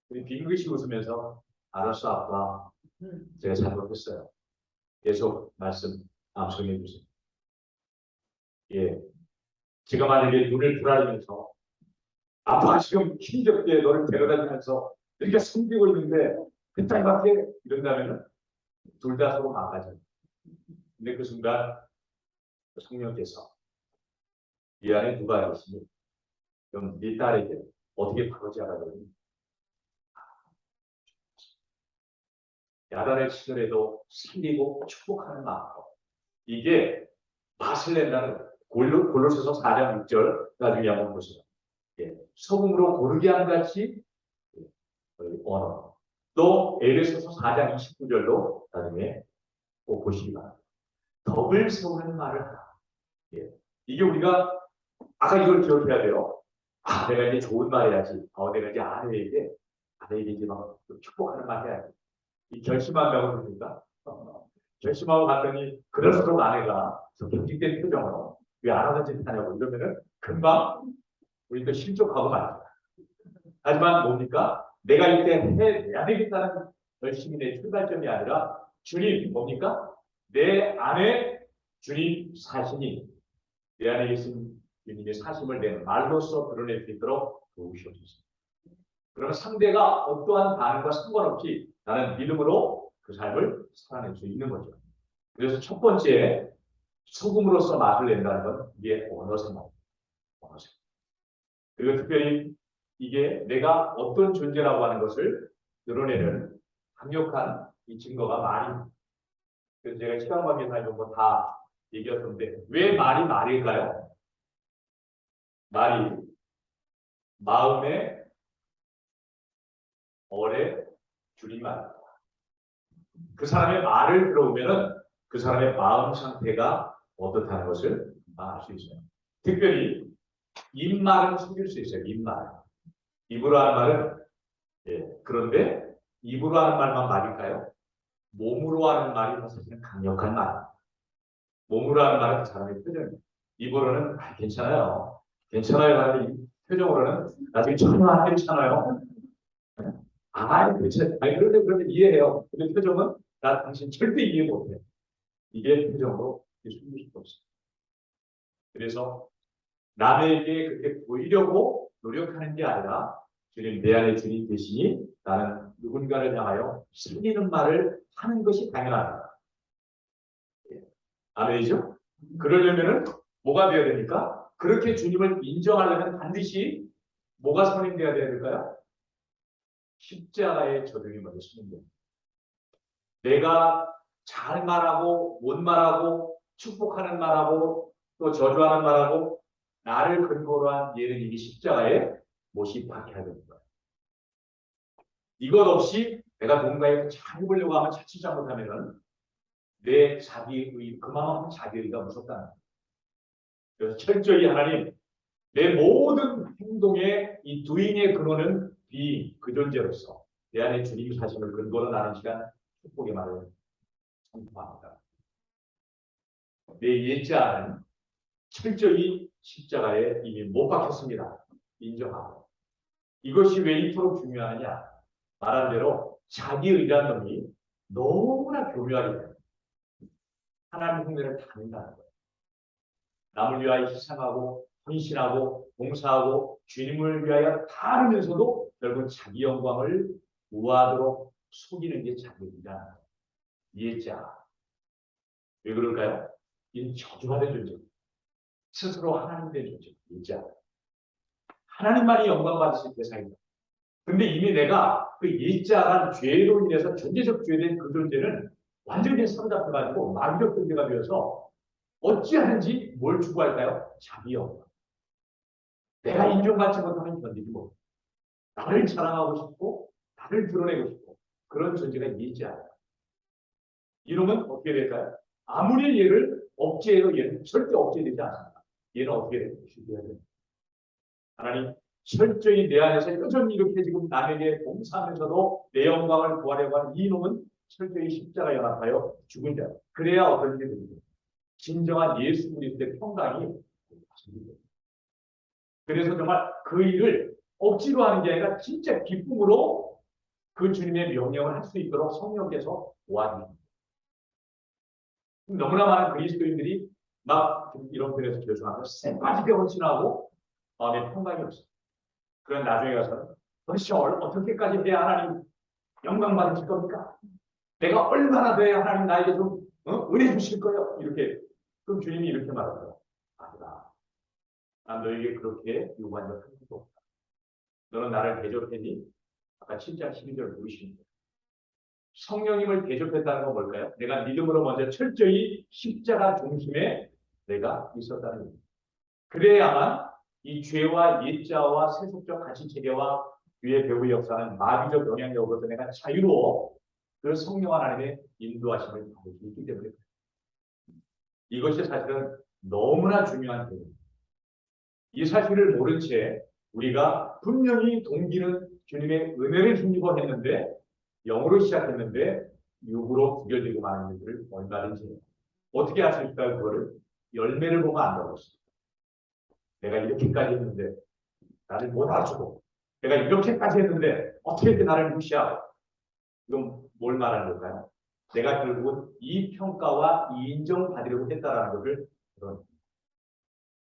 빙긋이 웃으면서 알았어 아빠 제가 잘못했어요. 계속 말씀 암송해 주세요. 예, 제가 만약에 눈을 부라리면서 아빠가 지금 힘겹게 너를 데려다니면서 이렇게 숨기고 있는데 그 딸밖에 이런다면은 둘 다 서로 망가져요. 근데 그 순간 성령께서 이 안에 누가 계시니 그럼 네 딸에게 어떻게 바로잡아야 야단을 치더라도 살리고 축복하는 마음. 이게 맛을 낸다는 거예요. 골로새서 4장 6절 나중에 한번 보세요. 예, 소금으로 고르게 한 같이 언어. 또 에베소서 4장 29절도 나중에 꼭 보시기 바랍니다. 덕을 세우는 말을 하라. 예, 이게 우리가 아까 이걸 기억해야 돼요. 아, 내가 이제 좋은 말 해야지. 내가 이제 아내에게 이제 막 축복하는 말 해야지. 이 결심한다고 그럽니까? 결심하고 갔더니 그럴수록 아내가 저 경직된 표정으로 왜 안 하는 짓 하냐고 이러면은 금방 우리도 실족하고 말입니다. 하지만 뭡니까? 내가 이때 해내야 되겠다는 열심히 내 출발점이 아니라 주님 뭡니까? 내 안에 주님 사심이 내 안에 계신 주님의 사심을 내 말로써 드러낼 수 있도록 도우시옵소서. 그러면 상대가 어떠한 반응과 상관없이 나는 믿음으로 그 삶을 살아낼 수 있는 거죠. 그래서 첫 번째 소금으로서 맛을 낸다는 건 이게 언어 생활, 언어 생활. 그리고 특별히 이게 내가 어떤 존재라고 하는 것을 드러내는 강력한 이 증거가 말입니다. 그래서 제가 시간 관계상 이런 거 다 얘기했는데 왜 말이 말일까요? 말이 마음의 어뢰 줄임말. 그 사람의 말을 들어보면은 그 사람의 마음 상태가 어떻다는 것을 알 수 있어요. 특별히 입말은 숨길 수 있어요. 입말. 입으로 하는 말은 그런데 입으로 하는 말만 말일까요? 몸으로 하는 말이 사실은 강력한 말. 몸으로 하는 말은 그 사람의 표정입니다. 입으로는 괜찮아요. 괜찮아요 하는 이 표정으로는 나중에 전혀 안 괜찮아요. 괜찮아요. 그런데 그러면 이해해요. 근데 표정은 나 당신 절대 이해 못해. 이게 표정으로 숨길 수가 없어요. 그래서 남에게 그렇게 보이려고 노력하는 게 아니라 주님 내 안에 주님 계시니 나는 누군가를 향하여 살리는 말을 하는 것이 당연하다. 아멘이죠? 그러려면은 뭐가 되어야 됩니까? 그렇게 주님을 인정하려면 반드시 뭐가 선행되어야 될까요? 십자가의 저등이 먼저 선행됩니다. 내가 잘 말하고 못 말하고 축복하는 말하고 또 저주하는 말하고 나를 근거로 한 예는 이미 십자가에 못이 박혀야 됩니다. 이것 없이 내가 누군가에 잘 해보려고 하면 자칫 잘못하면은 내 자기의 그만큼 자기의가 무섭다는 거예요. 그래서 철저히 하나님 내 모든 행동의 이 doing의 근원은 being 그 존재로서 내 안에 주님 사심을 근거로 나는 시간 축복의 말을 선포합니다. 내 예자는 철저히 십자가에 이미 못 박혔습니다. 인정하고. 이것이 왜 이토록 중요하냐? 말한 대로 자기의라는 놈이 너무나 교묘하게 돼요. 하나님 흉내를 다 낸다는 거예요. 남을 위하여 희생하고 헌신하고 봉사하고 주님을 위하여 다 하면서도 결국 자기 영광을 우아하도록 속이는 게 자기이다. 예자. 왜 그럴까요? 이 저주받은 존재. 스스로 하나님 된 존재. 예자. 하나님만이 영광 받으실 대상이다. 근데 이미 내가 그 예자란 죄로 인해서 존재적 죄된 그 존재는 완전히 사로잡혀가지고 마귀적 존재가 되어서 어찌하는지 뭘 추구할까요? 자기 영광. 내가 인정받지 못하면 견디지 못. 나를 자랑하고 싶고 나를 드러내고 싶고 그런 존재가 예지하다. 이놈은 어떻게 될까요? 아무리 얘를 억제해도 얘는 절대 억제되지 않습니다. 얘는 어떻게 될까요? 하나님 철저히 내 안에서 여전히 이렇게 지금 남에게 봉사하면서도 내 영광을 구하려고 하는 이놈은 철저히 십자가 연합하여 죽은 자. 그래야 어떤 일이 됩니다. 진정한 예수 그리스도의 평강이 생깁니다. 그래서 정말 그 일을 억지로 하는 게 아니라 진짜 기쁨으로 그 주님의 명령을 할 수 있도록 성령께서 도와줍니다. 너무나 많은 그리스도인들이 막 이런 편에서 죄송하면 쎄빠지게 헌신하고 마음에 평강이 없어요. 그런 나중에 가서는 도대체 어떻게까지 해야 하나님 영광 받으실 겁니까? 내가 얼마나 돼야 하나님 나에게 좀 은혜 주실 거예요? 이렇게 그럼 주님이 이렇게 말하더라고요. 아들아, 난 너에게 그렇게 요구한 적 한 번도 없다. 너는 나를 대접했니? 아까 7장 12절 보이십니다. 성령님을 대접했다는 건 뭘까요? 내가 믿음으로 먼저 철저히 십자가 중심에 내가 있었다는 겁니다. 그래야만 이 죄와 옛자와 세속적 가치체계와 죄의 배후 역사는 마귀적 영향력으로부터 내가 자유로워 그 성령 하나님의 인도하심을 받을 수 있기 때문에 이것이 사실은 너무나 중요한点입니다. 이 사실을 모른 채 우리가 분명히 동기는 주님의 은혜를 힘입어 했는데 영으로 시작했는데 육으로 구별되고 마는 일들을 얼마든지 해요. 어떻게 할 수 있을까요? 그거를 열매를 보면 안다고 했습니다. 내가 이렇게까지 했는데 나를 못 알아주고 내가 이렇게까지 했는데 어떻게 이렇게 나를 무시하고 이건 뭘 말하는 걸까요? 내가 결국은 이 평가와 이 인정받으려고 했다라는 것을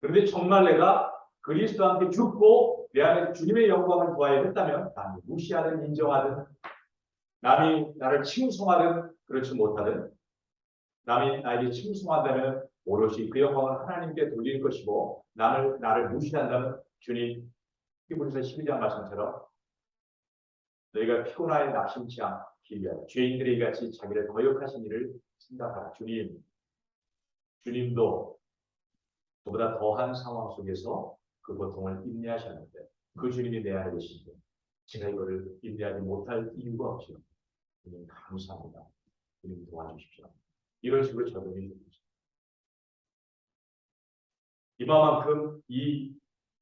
그런데 정말 내가 그리스도와 함께 죽고 내 안에서 주님의 영광을 구하여 했다면 남이 무시하든 인정하든 남이 나를 칭송하든 그렇지 못하든 남이 나에게 칭송한다면 오롯이 그 영광을 하나님께 돌릴 것이고 나를 무시한다면 주님 히브리서 12장 말씀처럼 너희가 피곤하여 낙심치 않기 위하여 죄인들이 같이 자기를 거역하신 일을 생각하라. 주님도 그보다 더한 상황 속에서 그 고통을 인내하셨는데 그 주님이 내 안에 계신데 제가 이거를 인내하지 못할 이유가 없죠. 주님 감사합니다. 주님 도와주십시오. 이런 식으로 적용이 됩니다. 이만큼 이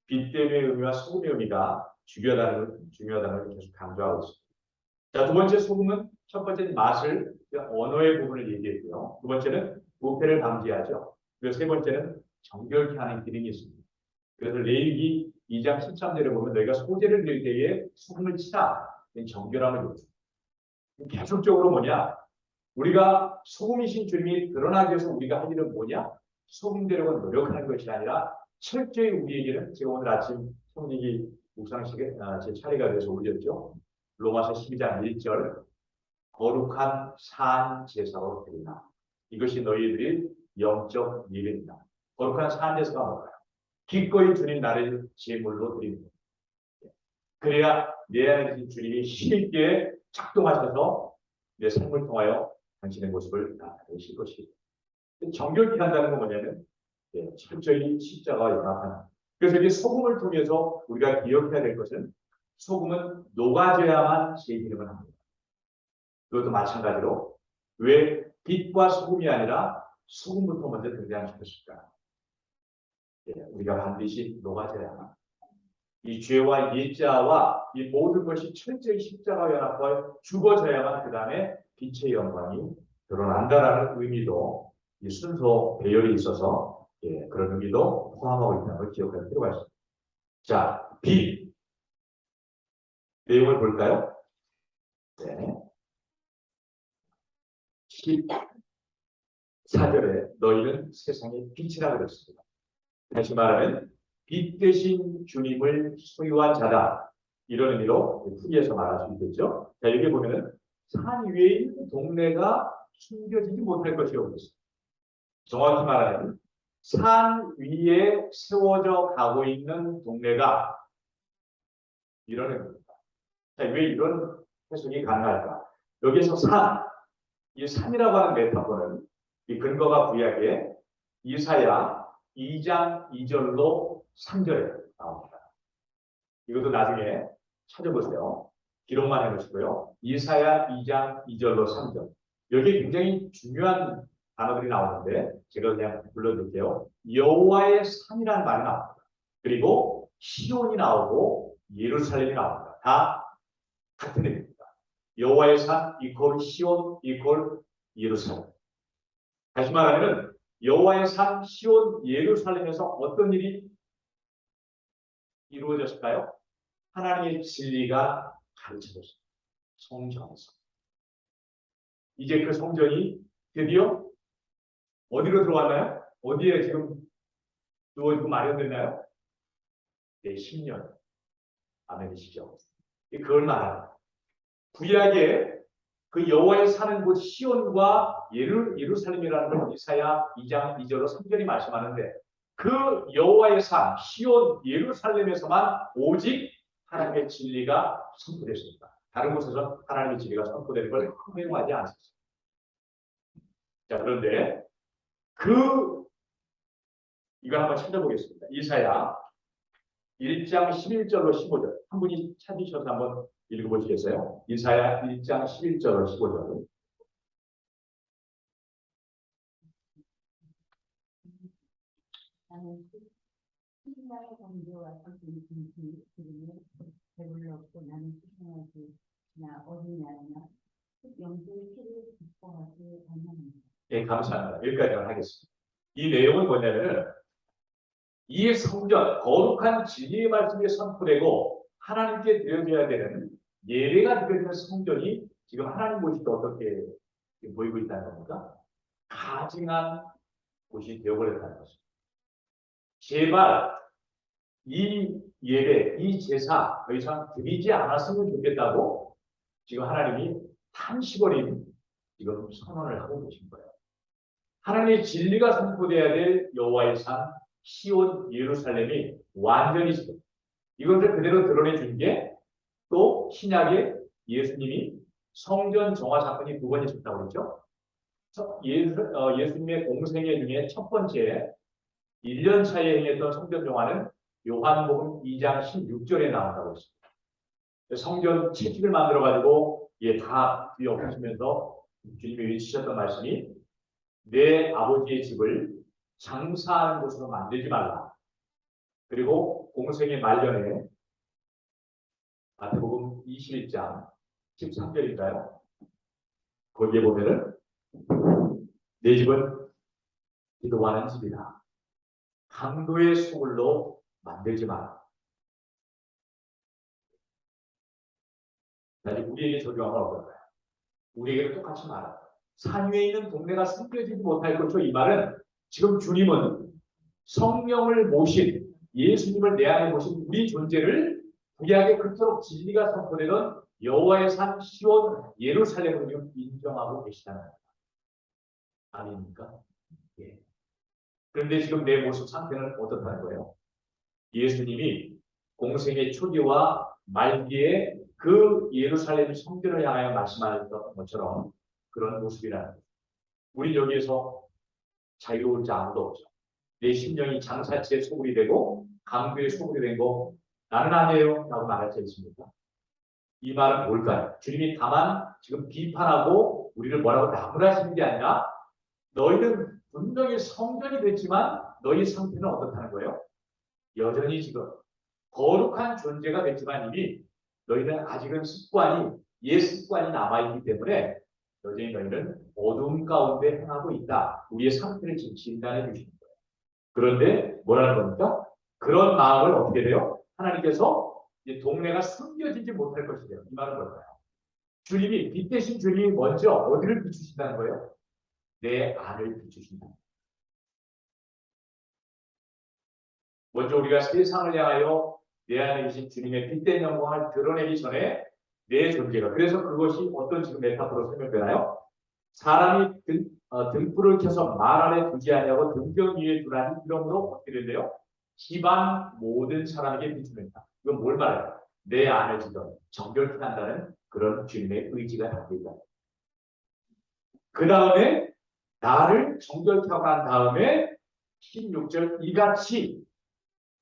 빛됨의 의미와 소금의 의미가 중요하다는 걸 계속 강조하고 있습니다. 자, 두 번째 소금은 첫 번째는 맛을, 언어의 부분을 얘기했고요. 두 번째는 부패를 방지하죠. 그리고 세 번째는 정결케 하는 기능이 있습니다. 그래서 레위기 2장 13절에 보면 너희가 소재를 드릴 때에 소금을 치라. 정결함을 요구. 계속적으로 뭐냐? 우리가 소금이신 주님이 드러나기 위해서 우리가 할 일은 뭐냐? 소금되려고 노력하는 것이 아니라 철저히 우리에게는 제가 오늘 아침 성리기 묵상식에 제 차례가 돼서 올렸죠. 로마서 12장 1절 거룩한 산 제사로 드리라. 이것이 너희들이 영적 예배이다. 거룩한 산 제사가 뭘까요? 기꺼이 주님 나를 제물로 드리는 것. 그래야 내 안에 계신 주님이 힘있게 작동하셔서 내 삶을 통하여 당신의 모습을 나타내실 것입니다. 정결케 한다는 건 뭐냐면 철저히 십자가와 연합하는. 그래서 이 소금을 통해서 우리가 기억해야 될 것은 소금은 녹아져야만 제 기름을 합니다. 그것도 마찬가지로 왜 빛과 소금이 아니라 소금부터 먼저 등장시켰을까? 우리가 반드시 녹아져야만 이 죄와 일자와 이 모든 것이 철저히 십자가와 연합하여 죽어져야만 그 다음에 빛의 영광이 드러난다라는 의미도 이 순서 배열이 있어서 그런 의미도 포함하고 있다는 걸 기억할 필요가 있습니다. 자, 빛 내용을 볼까요? 네. 14절에 너희는 세상의 빛이라 그랬습니다. 다시 말하면 빛 대신 주님을 소유한 자다. 이런 의미로 풀이해서 말할 수 있겠죠. 자, 여기 보면은 산 위에 있는 동네가 숨겨지지 못할 것이라고 그랬습니다. 정확히 말하면 산 위에 세워져 가고 있는 동네가 이런 의미입니다. 자, 왜 이런 해석이 가능할까? 여기서 이 산이라고 하는 메타포는 이 근거가 구약에 이사야 2장 2절로 3절에 나옵니다. 이것도 나중에 찾아보세요. 기록만 해놓으시고요. 이사야 2장 2절로 3절. 여기 굉장히 중요한 단어들이 나오는데 제가 그냥 불러드릴게요. 여호와의 산이라는 말이 나옵니다. 그리고 시온이 나오고 예루살렘이 나옵니다. 다 같은 의미입니다. 여호와의 산 이퀄 시온 이퀄 예루살렘. 다시 말하면 여호와의 산 시온 예루살렘에서 어떤 일이 이루어졌을까요? 하나님의 진리가 가르쳐졌습니다. 성전에서. 이제 그 성전이 드디어 어디로 들어왔나요? 어디에 지금 누워있고 마련됐나요? 네, 10년. 아멘이시죠? 그걸 말합니다. 구약에 그 여호와의 사는 곳 시온과 예루살렘이라는 걸 이사야 2장 2절로 3절이 말씀하는데 그 여호와의 산 시온 예루살렘에서만 오직 하나님의 진리가 선포됐습니다. 다른 곳에서 하나님의 진리가 선포되는 걸 허용하지 않습니다. 자, 그런데 이거 한번 찾아보겠습니다. 이사야 1장 11절로 15절. 한 분이 찾으셔서 한번 읽어보시겠어요? 이사야 1장 11절로 15절. 나는 신나의 범죄와 선생님 그리고 배불러 없고 나는 수송하지 나 어디냐나 영주의 피를 기뻐하지 않는다. 네, 감사합니다. 여기까지만 하겠습니다. 이 내용은 뭐냐면 이 성전, 거룩한 진리의 말씀이 선포되고 하나님께 드려져야 되는 예배가 드려지는 성전이 지금 하나님 보실 때 어떻게 보이고 있다는 겁니까? 가증한 곳이 되어버렸다는 것입니다. 제발 이 예배, 이 제사 더 이상 드리지 않았으면 좋겠다고 지금 하나님이 한시거리 지금 선언을 하고 계신 거예요. 하나님의 진리가 선포돼야 될 여호와의 산 시온 예루살렘이 완전히 지금 이것을 그대로 드러내 준 게 또 신약에 예수님이 성전 정화 사건이 두 번 있었다고 그랬죠. 예수님의 공생애 중에 첫 번째 1년 차에 행했던 성전 정화는 요한복음 2장 16절에 나온다고 했습니다. 성전 채찍을 만들어가지고 다 뒤엎으시면서 주님이 외치셨던 말씀이 내 아버지의 집을 장사하는 곳으로 만들지 말라. 그리고 공생의 말년에 마태복음 21장 13절인가요? 거기에 보면은 내 집은 기도하는 집이다. 강도의 소굴로 만들지 마라. 우리에게 적용하면 어떨까요? 우리에게도 똑같이 말합니다. 산 위에 있는 동네가 숨겨지지 못할 것이죠. 이 말은 지금 주님은 성령을 모신 예수님을 내 안에 모신 우리 존재를 구약에 그토록 진리가 선포되던 여호와의 산 시온 예루살렘으로 지금 인정하고 계시다는 겁니다. 아닙니까? 예. 그런데 지금 내 모습 상태는 어떻다는 거예요? 예수님이 공생의 초기와 말기에 그 예루살렘 성전을 향하여 말씀하셨던 것처럼 그런 모습이라는 거예요. 우리 여기에서 자유로울 자 아무도 없죠. 내 심령이 장사치의 소굴이 되고 강도의 소굴이 된 거 나는 아니에요 라고 말할 수 있습니까? 이 말은 뭘까요? 주님이 다만 지금 비판하고 우리를 뭐라고 나무라시는 게 아니라 너희는 분명히 성전이 됐지만 너희 상태는 어떻다는 거예요? 여전히 지금 거룩한 존재가 됐지만 이미 너희는 아직은 습관이 옛 습관이 남아있기 때문에 여전히 너희는 어두움 가운데 행하고 있다. 우리의 상태를 지금 진단해 주시는 거예요. 그런데 뭐라는 겁니까? 그런 마음을 어떻게 돼요? 하나님께서 이제 동네가 숨겨지지 못할 것이래요. 이 말은 뭘까요? 주님이 빛 대신 주님이 먼저 어디를 비추신다는 거예요? 내 안을 비추신다. 먼저 우리가 세상을 향하여 내 안에 계신 주님의 빛된 영광을 드러내기 전에 내 존재가 그래서 그것이 어떤 지금 메타포로 설명되나요? 사람이 등불을 켜서 말 아래 두지 아니하고 등경 위에 두라니 이러므로 어떻게 된대요? 집안 모든 사람에게 비추는다. 이건 뭘 말해요? 내 안을 지금 정결케 한다는 그런 주님의 의지가 담겨있다. 그 다음에 나를 정결케 하고 난 다음에 16절 이같이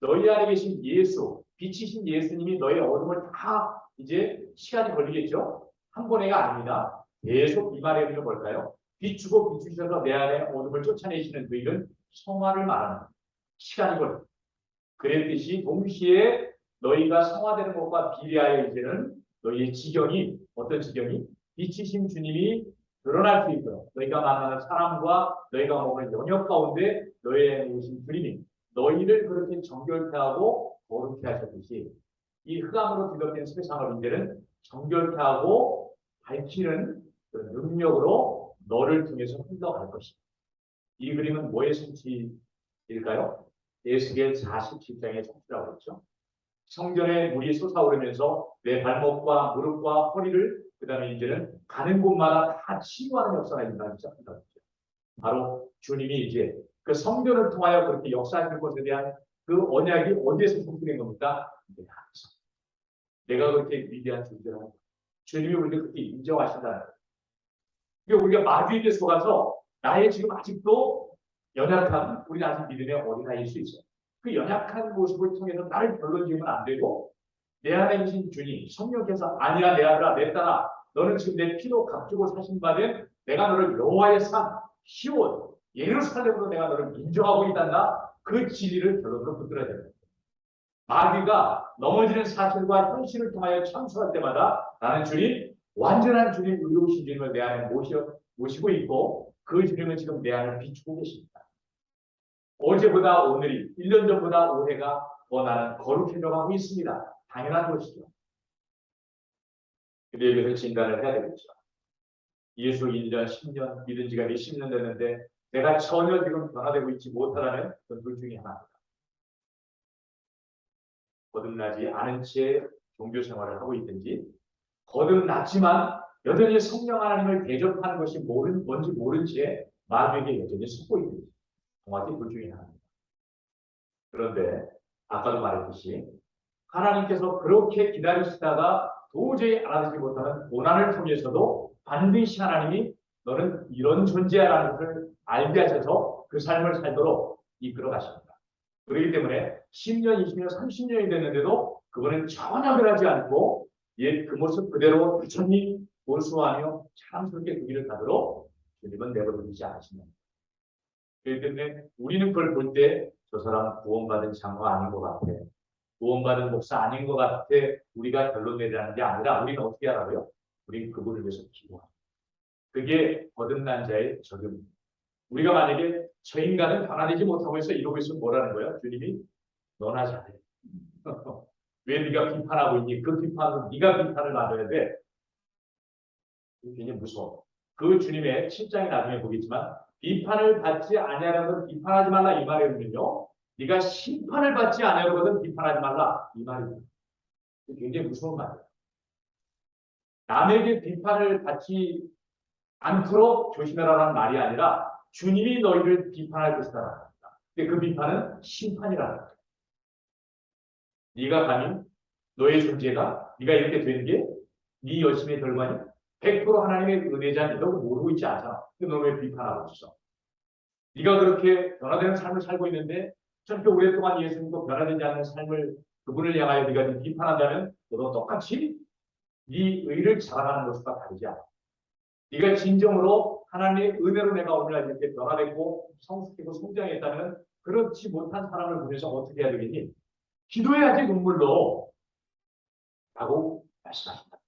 너희 안에 계신 예수, 빛이신 예수님이 너의 어둠을 다 이제 시간이 걸리겠죠? 한 번에가 아닙니다. 계속 이 말의 의미는 뭘까요? 비추고 비추셔서 내 안에 어둠을 쫓아내시는 그 일은 성화를 말하는 시간이 걸립니다. 그랬듯이 동시에 너희가 성화되는 것과 비례하여 이제는 너희의 지경이 어떤 지경이 빛이신 주님이 드러날 수 있도록 너희가 만나는 사람과 너희가 먹는 영역 가운데 너희의 계신 주님이 너희를 그렇게 정결케 하고 거룩케 하셨듯이 이 흑암으로 뒤덮인 세상을 이제는 정결케 하고 밝히는 그런 능력으로 너를 통해서 흘러갈 것이다. 이 그림은 뭐의 성취일까요? 에스겔 47장의 성취라고 했죠. 성전에 물이 솟아오르면서 내 발목과 무릎과 허리를 그 다음에 이제는 가는 곳마다 다 치유하는 역사가 일어나기 시작한다고 했죠. 바로 주님이 이제 그 성전을 통하여 그렇게 역사하는 것에 대한 그 언약이 어디에서 성취된 겁니까? 내 안에서. 내가 그렇게 위대한 존재라는 주님이 우리를 그렇게 인정하신다는 거예요. 그러니까 우리가 마귀에게 속아서 나의 지금 아직도 연약한 우리 아직 믿음의 어린아이일 수 있어요. 그 연약한 모습을 통해서 나를 별로 지으면 안 되고 내 안에 계신 주님 성령께서 아니야 내 아들아 내 딸아 너는 지금 내 피로 값주고 사신 바된 내가 너를 여호와의 산 시온 예루살렘으로 내가 너를 인정하고 있단다. 그 진리를 결론으로 붙들어야 됩니다. 마귀가 넘어지는 사실과 현실을 통하여 참수할 때마다 나는 주님 완전한 주님 의로우신 주님을 내 안에 모시고 있고 그 주님은 지금 내 안을 비추고 계십니다. 어제보다 오늘이 1년 전보다 올해가 더 나는 거룩해져 가고 있습니다. 당연한 것이죠. 근데 여기서 진단을 해야 되겠죠. 예수 1년, 10년 믿은 지가 몇십 년 됐는데 내가 전혀 지금 변화되고 있지 못하다는 그 둘 중에 하나입니다. 거듭나지 않은 채 종교 생활을 하고 있든지 거듭났지만 여전히 성령 하나님을 대접하는 것이 뭔지 모른 채 마귀에게 여전히 속고 있든지 정확히 둘 중에 하나입니다. 그런데 아까도 말했듯이 하나님께서 그렇게 기다리시다가 도저히 알아듣지 못하는 고난을 통해서도 반드시 하나님이 너는 이런 존재야라는 것을 알게 하셔서 그 삶을 살도록 이끌어 가십니다. 그렇기 때문에 10년, 20년, 30년이 됐는데도 그분은 전혀 변하지 않고 그 모습 그대로 부처님 몰수하며 참스럽게 그 길을 가도록 주님은 내버려두지 않으십니다. 그렇기 때문에 우리는 그걸 볼 때 저 사람 구원받은 장로가 아닌 것 같아. 구원받은 목사 아닌 것 같아. 우리가 결론 내리라는 게 아니라 우리는 어떻게 하라고요? 우리는 그분을 위해서 기도합니다. 그게 거듭난 자의 적용입니다. 우리가 만약에 저 인간은 변화되지 못하고 있어 이러고 있으면 뭐라는 거예요? 주님이 너나 잘해. 왜 네가 비판하고 있니? 그 비판은 네가 비판을 받아야 돼. 굉장히 무서워. 그 주님의 7장에 나중에 보겠지만 비판을 받지 아니하려거든 비판하지 말라 이 말이거든요. 네가 심판을 받지 아니하려거든 비판하지 말라 이 말입니다. 굉장히 무서운 말이에요. 남에게 비판을 받지 않도록 조심해라라는 말이 아니라 주님이 너희를 비판할 것이다라는 겁니다. 근데 그 비판은 심판이라는 거예요. 네가 감히 너의 존재가 네가 이렇게 된 게 네 열심의 결과니 100% 하나님의 은혜자니 너 모르고 있지 않잖아. 근데 너 왜 비판하고 있어? 네가 그렇게 변화되는 삶을 살고 있는데 저렇게 오랫동안 예수님도 변화되지 않는 삶을 그분을 향하여 네가 비판한다면 너도 똑같이 네 의를 자랑하는 것과 다르지 않아. 네가 진정으로 하나님의 은혜로 내가 오늘날 이렇게 변화됐고 성숙했고 성장했다면 그렇지 못한 사람을 보내서 어떻게 해야 되겠니? 기도해야지 눈물로 라고 말씀하신다.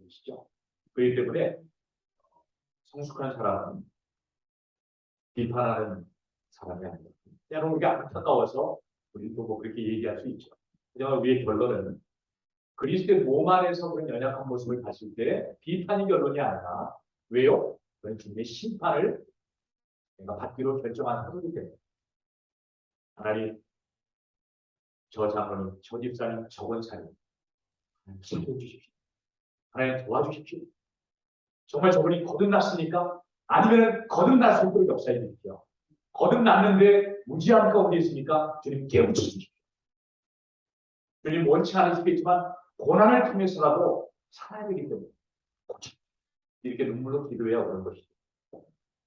보시죠. 그렇기 때문에 성숙한 사람은 비판하는 사람이 아닙니다. 때로는 우리가 안타까워서 우리도 뭐 그렇게 얘기할 수 있죠. 하지만 우리의 결론은 그리스도의 몸 안에서 그런 연약한 모습을 봤을 때 비판이 결론이 아니라 왜요? 그건 주님의 심판을 내가 받기로 결정한 사도이기 때문에 하나님 저 장로님, 저 집사님, 저 권사님 힘을 주십시오. 하나님 도와주십시오. 정말 저분이 거듭났습니까? 아니면 거듭날 수 있도록 역사해 주십시오. 거듭났는데 무지한 가운데 있으니까 주님 깨우쳐주십시오. 주님 원치 않으시겠지만 고난을 통해서라도 살아야 되기 때문에 이렇게 눈물로 기도해야 오는 것이죠.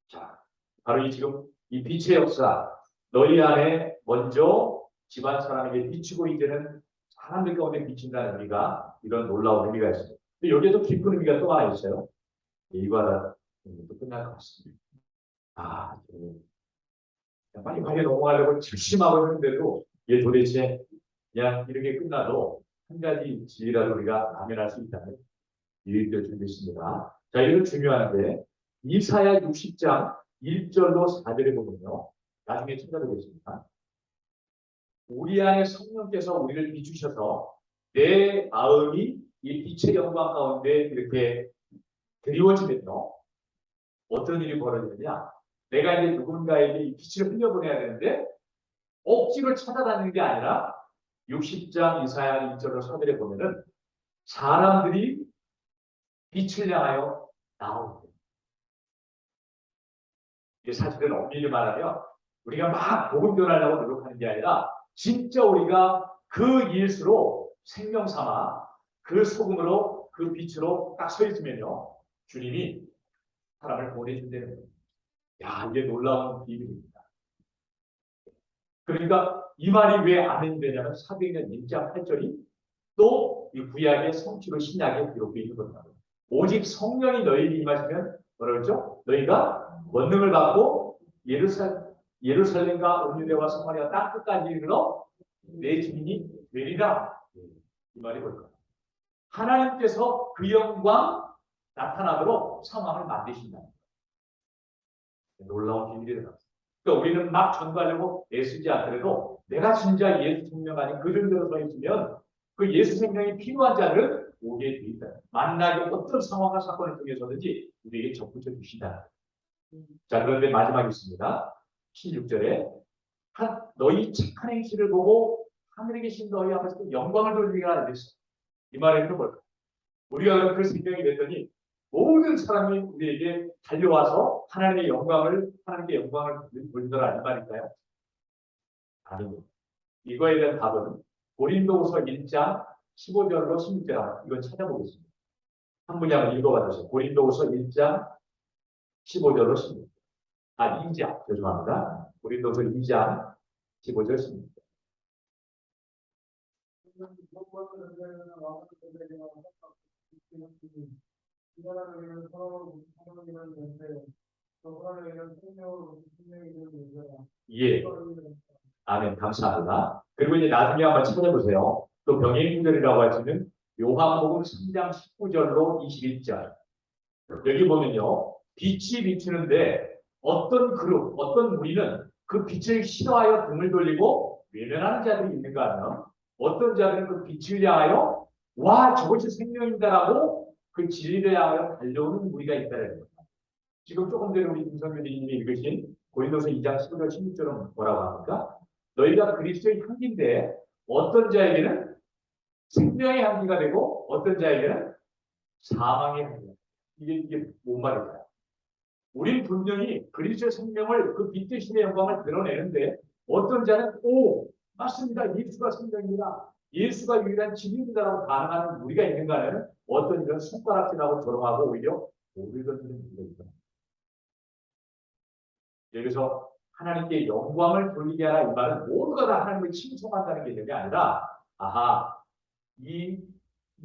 자, 바로 지금 이 빛의 역사 너희 안에 먼저 집안 사람에게 비치고 이제는 사람들 가운데 비친다는 의미가 이런 놀라운 의미가 있습니다. 근데 여기에도 깊은 의미가 또 하나 있어요. 이와 다 끝날 것 같습니다. 빨리 넘어가려고 절심하고 있는데도 이게 도대체 그냥 이렇게 끝나도 한 가지 진리라도 우리가 감면할 수 있다면 이의를 준비했습니다. 자, 이건 중요한데 이사야 60장 1절로 4절에 보면요. 나중에 찾아보겠습니다. 우리 안에 성령께서 우리를 비추셔서 내 마음이 이 빛의 영광 가운데 이렇게 드리워지면요. 어떤 일이 벌어지느냐. 내가 이제 누군가에게 이 빛을 흘려보내야 되는데 억지로 찾아다니는 게 아니라 60장 이사야 1절로 4절에 보면은 사람들이 빛을 향하여 나오는 거예요. 이게 사실은 엄밀히 말하면 우리가 막 복음 전하려고 노력하는 게 아니라 진짜 우리가 그 일수로 생명 삼아 그 소금으로 그 빛으로 딱 서 있으면요. 주님이 사람을 보내준다는 거예요. 야, 이게 놀라운 비밀입니다. 그러니까 이 말이 왜 안 되냐면 사도행전 1장 8절이 또 이 구약의 성취로 신약에 기록되어 있는 겁니다. 오직 성령이 너희에게 임하시면 뭐라 그랬죠? 너희가 권능을 받고 예루살렘과 온 유대와 사마리아 땅 끝까지 이르러 내 주민이 되리라. 이 말이 뭘까요? 하나님께서 그 영광 나타나도록 상황을 만드신다. 놀라운 비밀이 나왔어요. 그러니까 우리는 막 전도하려고 애쓰지 않더라도 내가 진짜 예수 생명 아닌 그 정도로 서 있으면 그 예수 생명이 필요한 자를 오게 돼 있다. 만나게 어떤 상황과 사건을 통해서든지 우리에게 접붙여 주신다. 자, 그런데 마지막에 있습니다. 16절에 너희 착한 행실을 보고 하늘에 계신 너희 아버지께 영광을 돌리라 이랬어. 이 말에는 뭘까? 우리가 그런 그 생명이 됐더니 모든 사람이 우리에게 달려와서 하나님께 영광을 돌리더라 이 말일까요? 아닙니다. 이거에 대한 답은 고린도후서 1장 15절로 16절 이건 찾아보겠습니다. 한 문장을 읽어봐 주세요. 고린도후서 1장 15절로 16절. 2장 죄송합니다. 고린도후서 2장 15절 16절. 예. 아멘. 감사합니다. 그리고 이제 나중에 한번 찾아보세요. 또 병의 구절이라고 할 수 있는 요한복음 3장 19절로 21절. 여기 보면요. 빛이 비추는데 어떤 그룹, 어떤 무리는 그 빛을 싫어하여 등을 돌리고 외면하는 자들이 있는가 하면 어떤 자들은 그 빛을 향하여 와 저것이 생명이다라고 그 진리를 향하여 달려오는 무리가 있다는 겁니다. 지금 조금 전에 우리 김성규님이 읽으신 고린도서 2장 15절 16절은 뭐라고 합니까? 너희가 그리스도의 향기인데 어떤 자에게는 생명의 향기가 되고 어떤 자에게는 사망의 향기가. 이게 뭔 말일까요? 우린 분명히 그리스도의 생명을 그 빛 대신의 영광을 드러내는데 어떤 자는 맞습니다. 예수가 생명입니다. 예수가 유일한 진리입니다라고 반응하는 우리가 있는가는 어떤 이런 손가락질하고 조롱하고 오히려 오히려 무리가 있다. 여기서 하나님께 영광을 돌리게 하라 이 말은 모두가 다 하나님을 칭송한다는 개념이 아니라 이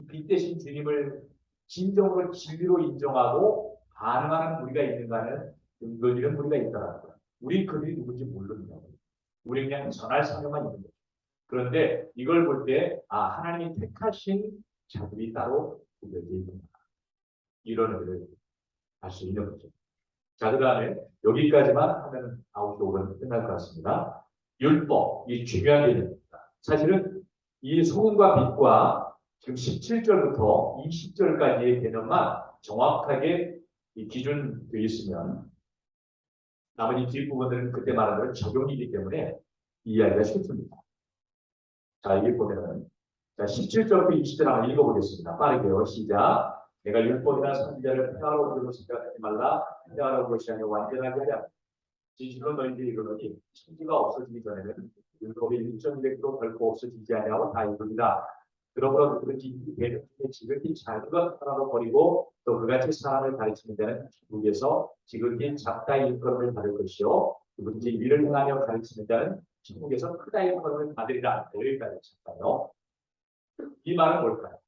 빛 대신 주님을 진정으로 진리로 인정하고 반응하는 무리가 있는가는 이런 무리가 있다라는 거예요. 우리 그들이 누군지 모릅니다. 우리 그냥 전할 사명만 있는 거죠. 그런데 이걸 볼 때 하나님이 택하신 자들이 따로 구별되어 있구나. 이런 의미를 알 수 있는 거죠. 자, 그 다음에 여기까지만 하면 9시 5분 끝날 것 같습니다. 율법, 이 중요한 개념입니다. 사실은 이 소금과 빛과 지금 17절부터 20절까지의 개념만 정확하게 이 기준되어 있으면 나머지 뒷부분들은 그때 말한 대로 적용이기 때문에 이해하기가 쉽습니다. 자, 여기 보면은 17절부터 20절 한번 읽어보겠습니다. 빠르게요. 시작. 내가 율법이나 선지자를 폐하러 오려고 생각하지 말라. 폐하러 온 것이 아니라 완전하게 하랴. 진실로 너희들이 이르노니 천지가 없어지기 전에는 율법이 1.200도 결코 없어지지 아니하고 다 이루리라. 그러므로 누구든지 지극히 작은 것 하나도 버리고 또 그같이 사람을 가르치는 자는 천국에서 지극히 작다 일컬음을 받을 것이요 누구든지 위를 행하며 가르치는 자는 천국에서 크다 일컬음을 받으리라. 여기까지 쳤어요. 이 말은 뭘까요?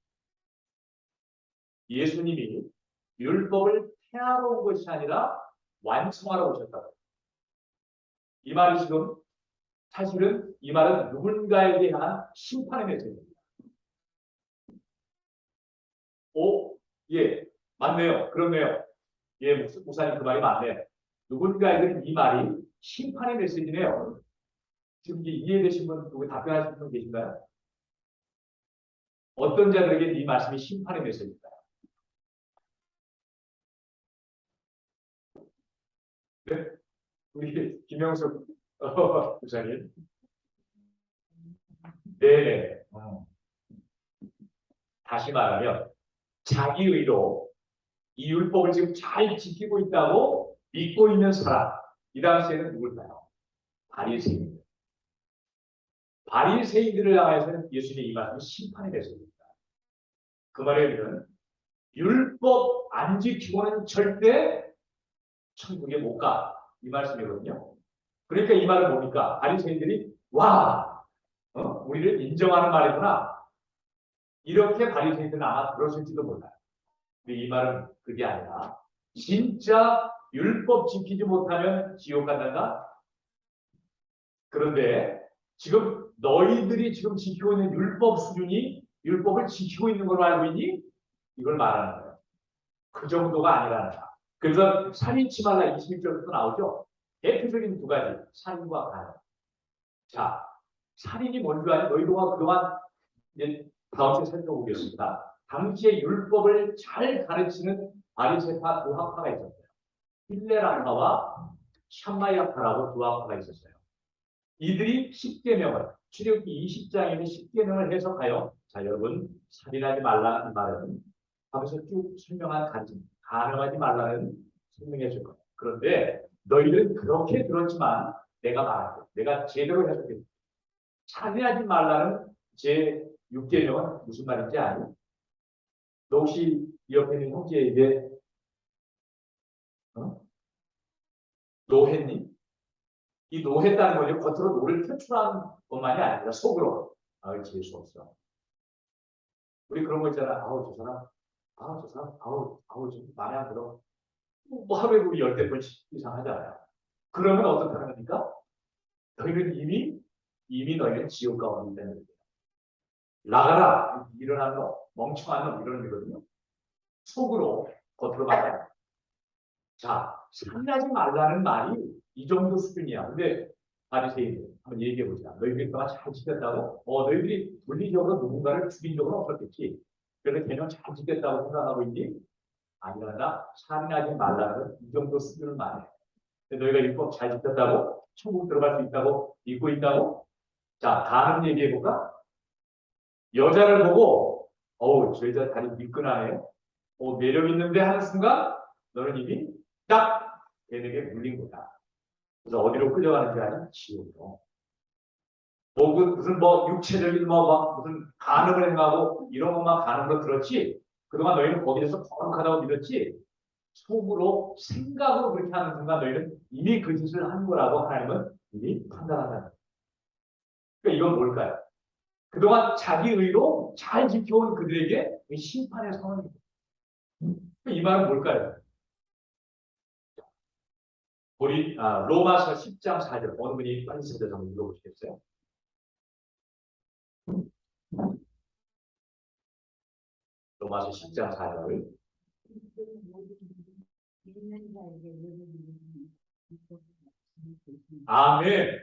예수님이 율법을 폐하러 온 것이 아니라 완성하러 오셨다고. 이 말이 지금 사실은 이 말은 누군가에 대한 심판의 메시지입니다. 예, 맞네요. 그렇네요. 예, 목사님 그 말이 맞네요. 누군가에게는 이 말이 심판의 메시지네요. 지금 이해되신 분, 누구 답변하신 분 계신가요? 어떤 자들에게 이 말씀이 심판의 메시지입니다. 네? 우리 김영숙 부사님. 네네. 다시 말하면 자기 의로 이 율법을 지금 잘 지키고 있다고 믿고 있는 사람. 이 당시에는 누굴까요? 바리새인들. 바리새인들을 향해서는 예수님이 이 말씀이 심판의 메시지입니다. 그 말에 의하면 율법 안 지키고는 절대 천국에 못 가. 이 말씀이거든요. 그러니까 이 말은 뭡니까? 바리새인들이 우리를 인정하는 말이구나. 이렇게 바리새인들은 아마 들었을지도 몰라요. 근데 이 말은 그게 아니라 진짜 율법 지키지 못하면 지옥 간단다. 그런데 지금 너희들이 지금 지키고 있는 율법 수준이 율법을 지키고 있는 걸로 알고 있니? 이걸 말하는 거예요. 그 정도가 아니라는 거야. 그래서 살인치 말라 21절부터 나오죠. 대표적인 두 가지, 살인과 간음. 자, 살인이 뭔지 아니? 너희가 그동안 이제 다음 주에 살펴보겠습니다. 당시의 율법을 잘 가르치는 바리새파 두 학파가 있었어요. hiller학파와 샴마이학파라고 두 학파가 있었어요. 이들이 10계명을 출애굽기 20장에 있는 10계명을 해석하여 자 여러분 살인하지 말라는 말은 하면서 쭉 설명한 가늠하지 말라는 설명해 줄 거예요. 그런데 너희들은 그렇게 들었지만 내가 말할게. 내가 제대로 해석해. 살인하지 말라는 제 6계명은 무슨 말인지 아니? 너 혹시 옆에 있는 형제에게 노했니? 이 노했다는 거죠. 겉으로 노를 표출한 것만이 아니라 속으로 재수 없어. 우리 그런 거 있잖아. 아우 저 사람, 아우 좀 마음에 안 들어. 뭐 하루에 우리 10대 이상 하잖아요. 그러면 어떻게 하는 겁니까? 너희는 이미 너희는 지옥 가운데 있다는 거예요. 나가라 일어나는 거 멍청한 놈 이런 거거든요. 속으로 겉으로 말해요. 자, 살인하지 말라는 말이 이 정도 수준이야. 근데 바리새인들 한번 얘기해 보자. 너희들이 그동안 잘 지켰다고? 너희들이 물리적으로 누군가를 죽인 적은 없었겠지. 그래서 개념 잘 지켰다고 생각하고 있니? 아니라 살인하지 말라는 이 정도 수준을 말해. 너희가 율법 잘 지켰다고? 천국 들어갈 수 있다고? 믿고 있다고? 자, 다른 얘기해 볼까? 여자를 보고 저 여자 다리 미끈하네. 매력 있는데 하는 순간 너는 이미 딱 걔에게 물린 거다. 그래서 어디로 끌려가는지 아니? 지옥으로. 무슨 육체적인 무슨 간음을 행하고 이런 것만 간음으로 들었지. 그동안 너희는 거기에서 거룩하다고 믿었지. 속으로 생각으로 그렇게 하는 순간 너희는 이미 그 짓을 한 거라고 하나님은 이미 판단한다는 거예요. 그러니까 이건 뭘까요? 그동안 자기 의로 잘 지켜온 그들에게 심판의 선언입니다. 이 말은 뭘까요? 우리 로마서 10장 4절 어느 분이 빨리 찾아서 한번 읽어보시겠어요? 로마서 10장 4절. 아멘.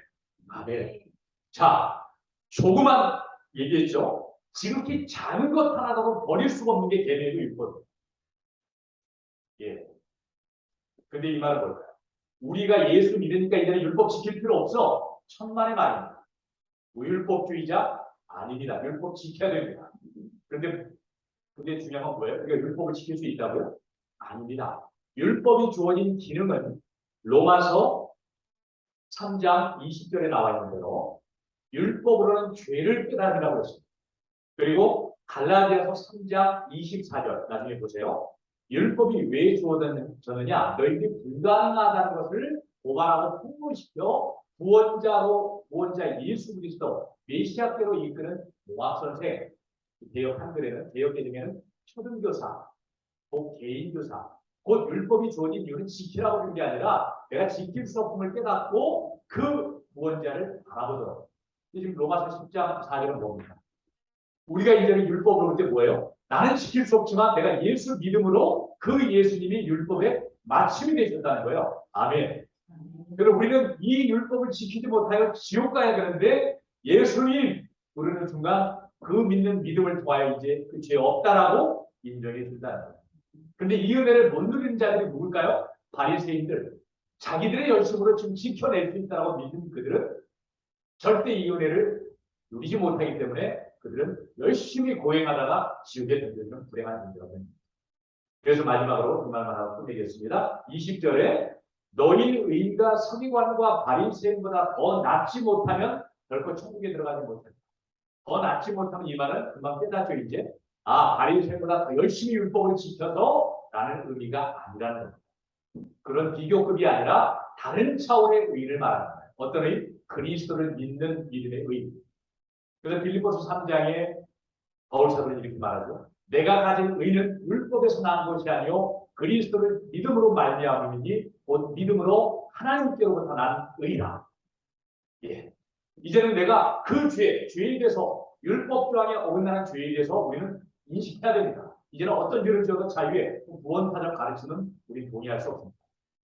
아멘. 자, 조그만 얘기했죠. 지극히 작은 것 하나도 버릴 수가 없는 게 계명이고 율법이에요. 예. 근데 이 말은 뭘까요? 우리가 예수 믿으니까 이제는 율법 지킬 필요 없어. 천만의 말입니다. 율법주의자 아닙니다. 율법 지켜야 됩니다. 근데 중요한 건 뭐예요? 우리가 율법을 지킬 수 있다고요? 아닙니다. 율법이 주어진 기능은 로마서 3장 20절에 나와 있는 대로 율법으로는 죄를 깨달으라고 했습니다. 그리고 갈라디아서 3장 24절 나중에 보세요. 율법이 왜 주어졌느냐? 너희들이 불가능하다는 것을 고발하고 폭로시켜 구원자 예수 그리스도 메시아께로 이끄는 모학 선생, 개혁 한글에는 개혁 개정에는 초등교사, 곧 개인교사, 곧 율법이 주어진 이유는 지키라고 하는 게 아니라 내가 지킬 수 없음을 깨닫고 그 구원자를 바라보도록. 지금 로마서 10장 4절은 뭡니까? 우리가 이제는 율법으로 볼 때 뭐예요? 나는 지킬 수 없지만 내가 예수 믿음으로 그 예수님이 율법의 마침이 되셨다는 거예요. 아멘. 그래서 우리는 이 율법을 지키지 못하여 지옥 가야 되는데 예수님 부르는 순간 그 믿는 믿음을 통하여 이제 그 죄 없다라고 인정해 준다는 거예요. 근데 이 은혜를 못 누리는 자들이 누굴까요? 바리새인들. 자기들의 열심으로 지금 지켜낼 수 있다고 믿는 그들은 절대 이 은혜를 누리지 못하기 때문에 그들은 열심히 고행하다가 지옥에 던져지는 불행한 존재가 됩니다. 그래서 마지막으로 그 말만 하고 끝내겠습니다. 20절에 너희 의가 서기관과 바리새인보다 더 낫지 못하면 결코 천국에 들어가지 못한다. 더 낫지 못하면 이 말은 금방 깨닫죠 이제. 바리새인보다 더 열심히 율법을 지켜서 라는 의미가 아니라는 겁니다. 그런 비교급이 아니라 다른 차원의 의의를 말하는 거예요. 어떤 의? 그리스도를 믿는 믿음의 의. 그래서 빌립보서 3장에 바울 사도는 이렇게 말하죠. 내가 가진 의는 율법에서 난 것이 아니요 그리스도를 믿음으로 말미암음이니 곧 믿음으로 하나님께로부터 난 의라. 예. 이제는 내가 그 죄에 대해서 율법 조항에 어긋나는 죄에 대해서 우리는 인식해야 됩니다. 이제는 어떤 죄를 지어도 자유에 구원파를 가르치는 우리 동의할 수 없습니다.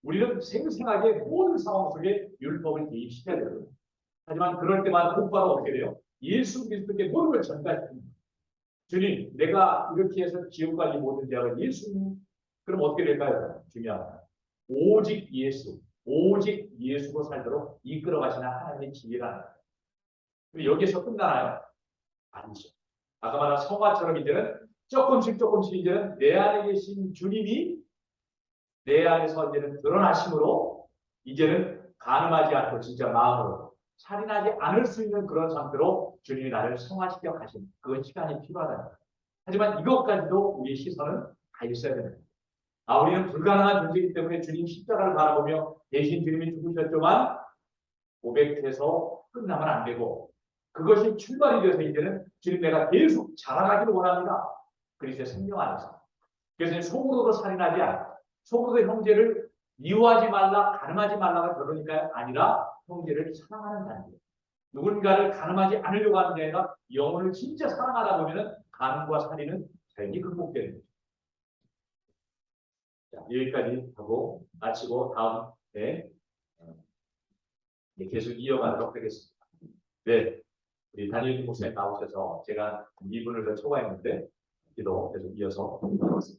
우리는 생생하게 모든 상황 속에 율법을 대입시켜야 됩니다. 하지만 그럴 때마다 곧바로 어떻게 돼요? 예수 그리스도께 모든 걸 전가시킵니다. 주님, 내가 이렇게 해서 지옥 가지 못한 자가 예수님. 그럼 어떻게 될까요? 중요합니다. 오직 예수. 오직 예수로 살도록 이끌어 가시는 하나님의 진리라는 거예요. 여기서 끝나나요? 아니죠. 아까 말한 성화처럼 이제는 조금씩 이제는 내 안에 계신 주님이 내 안에서 이제는 드러나심으로 이제는 간음하지 않고 진짜 마음으로 살인하지 않을 수 있는 그런 상태로 주님이 나를 성화시켜 가신 그건 시간이 필요하다는 거예요. 하지만 이것까지도 우리의 시선은 다 있어야 됩니다. 우리는 불가능한 존재이기 때문에 주님 십자가를 바라보며 대신 주님이 죽으셨지만 고백해서 끝나면 안 되고 그것이 출발이 돼서 이제는 주님 내가 계속 자라가기를 원합니다. 그리스도의 생명 안에서. 그래서 속으로도 살인하지 않고 속으로도 형제를 미워하지 말라, 가늠하지 말라가 그러니까 아니라 형제를 사랑하는 단계. 누군가를 가늠하지 않으려고 하는 게 아니라 영혼을 진짜 사랑하다 보면은 가늠과 살인은 자연히 극복되는 거죠. 자, 여기까지 하고 마치고 다음에 계속 이어가도록 하겠습니다. 네, 우리 단일 목사님 나오셔서 제가 2분을 더 초과했는데 기도 계속 이어서 하겠습니다.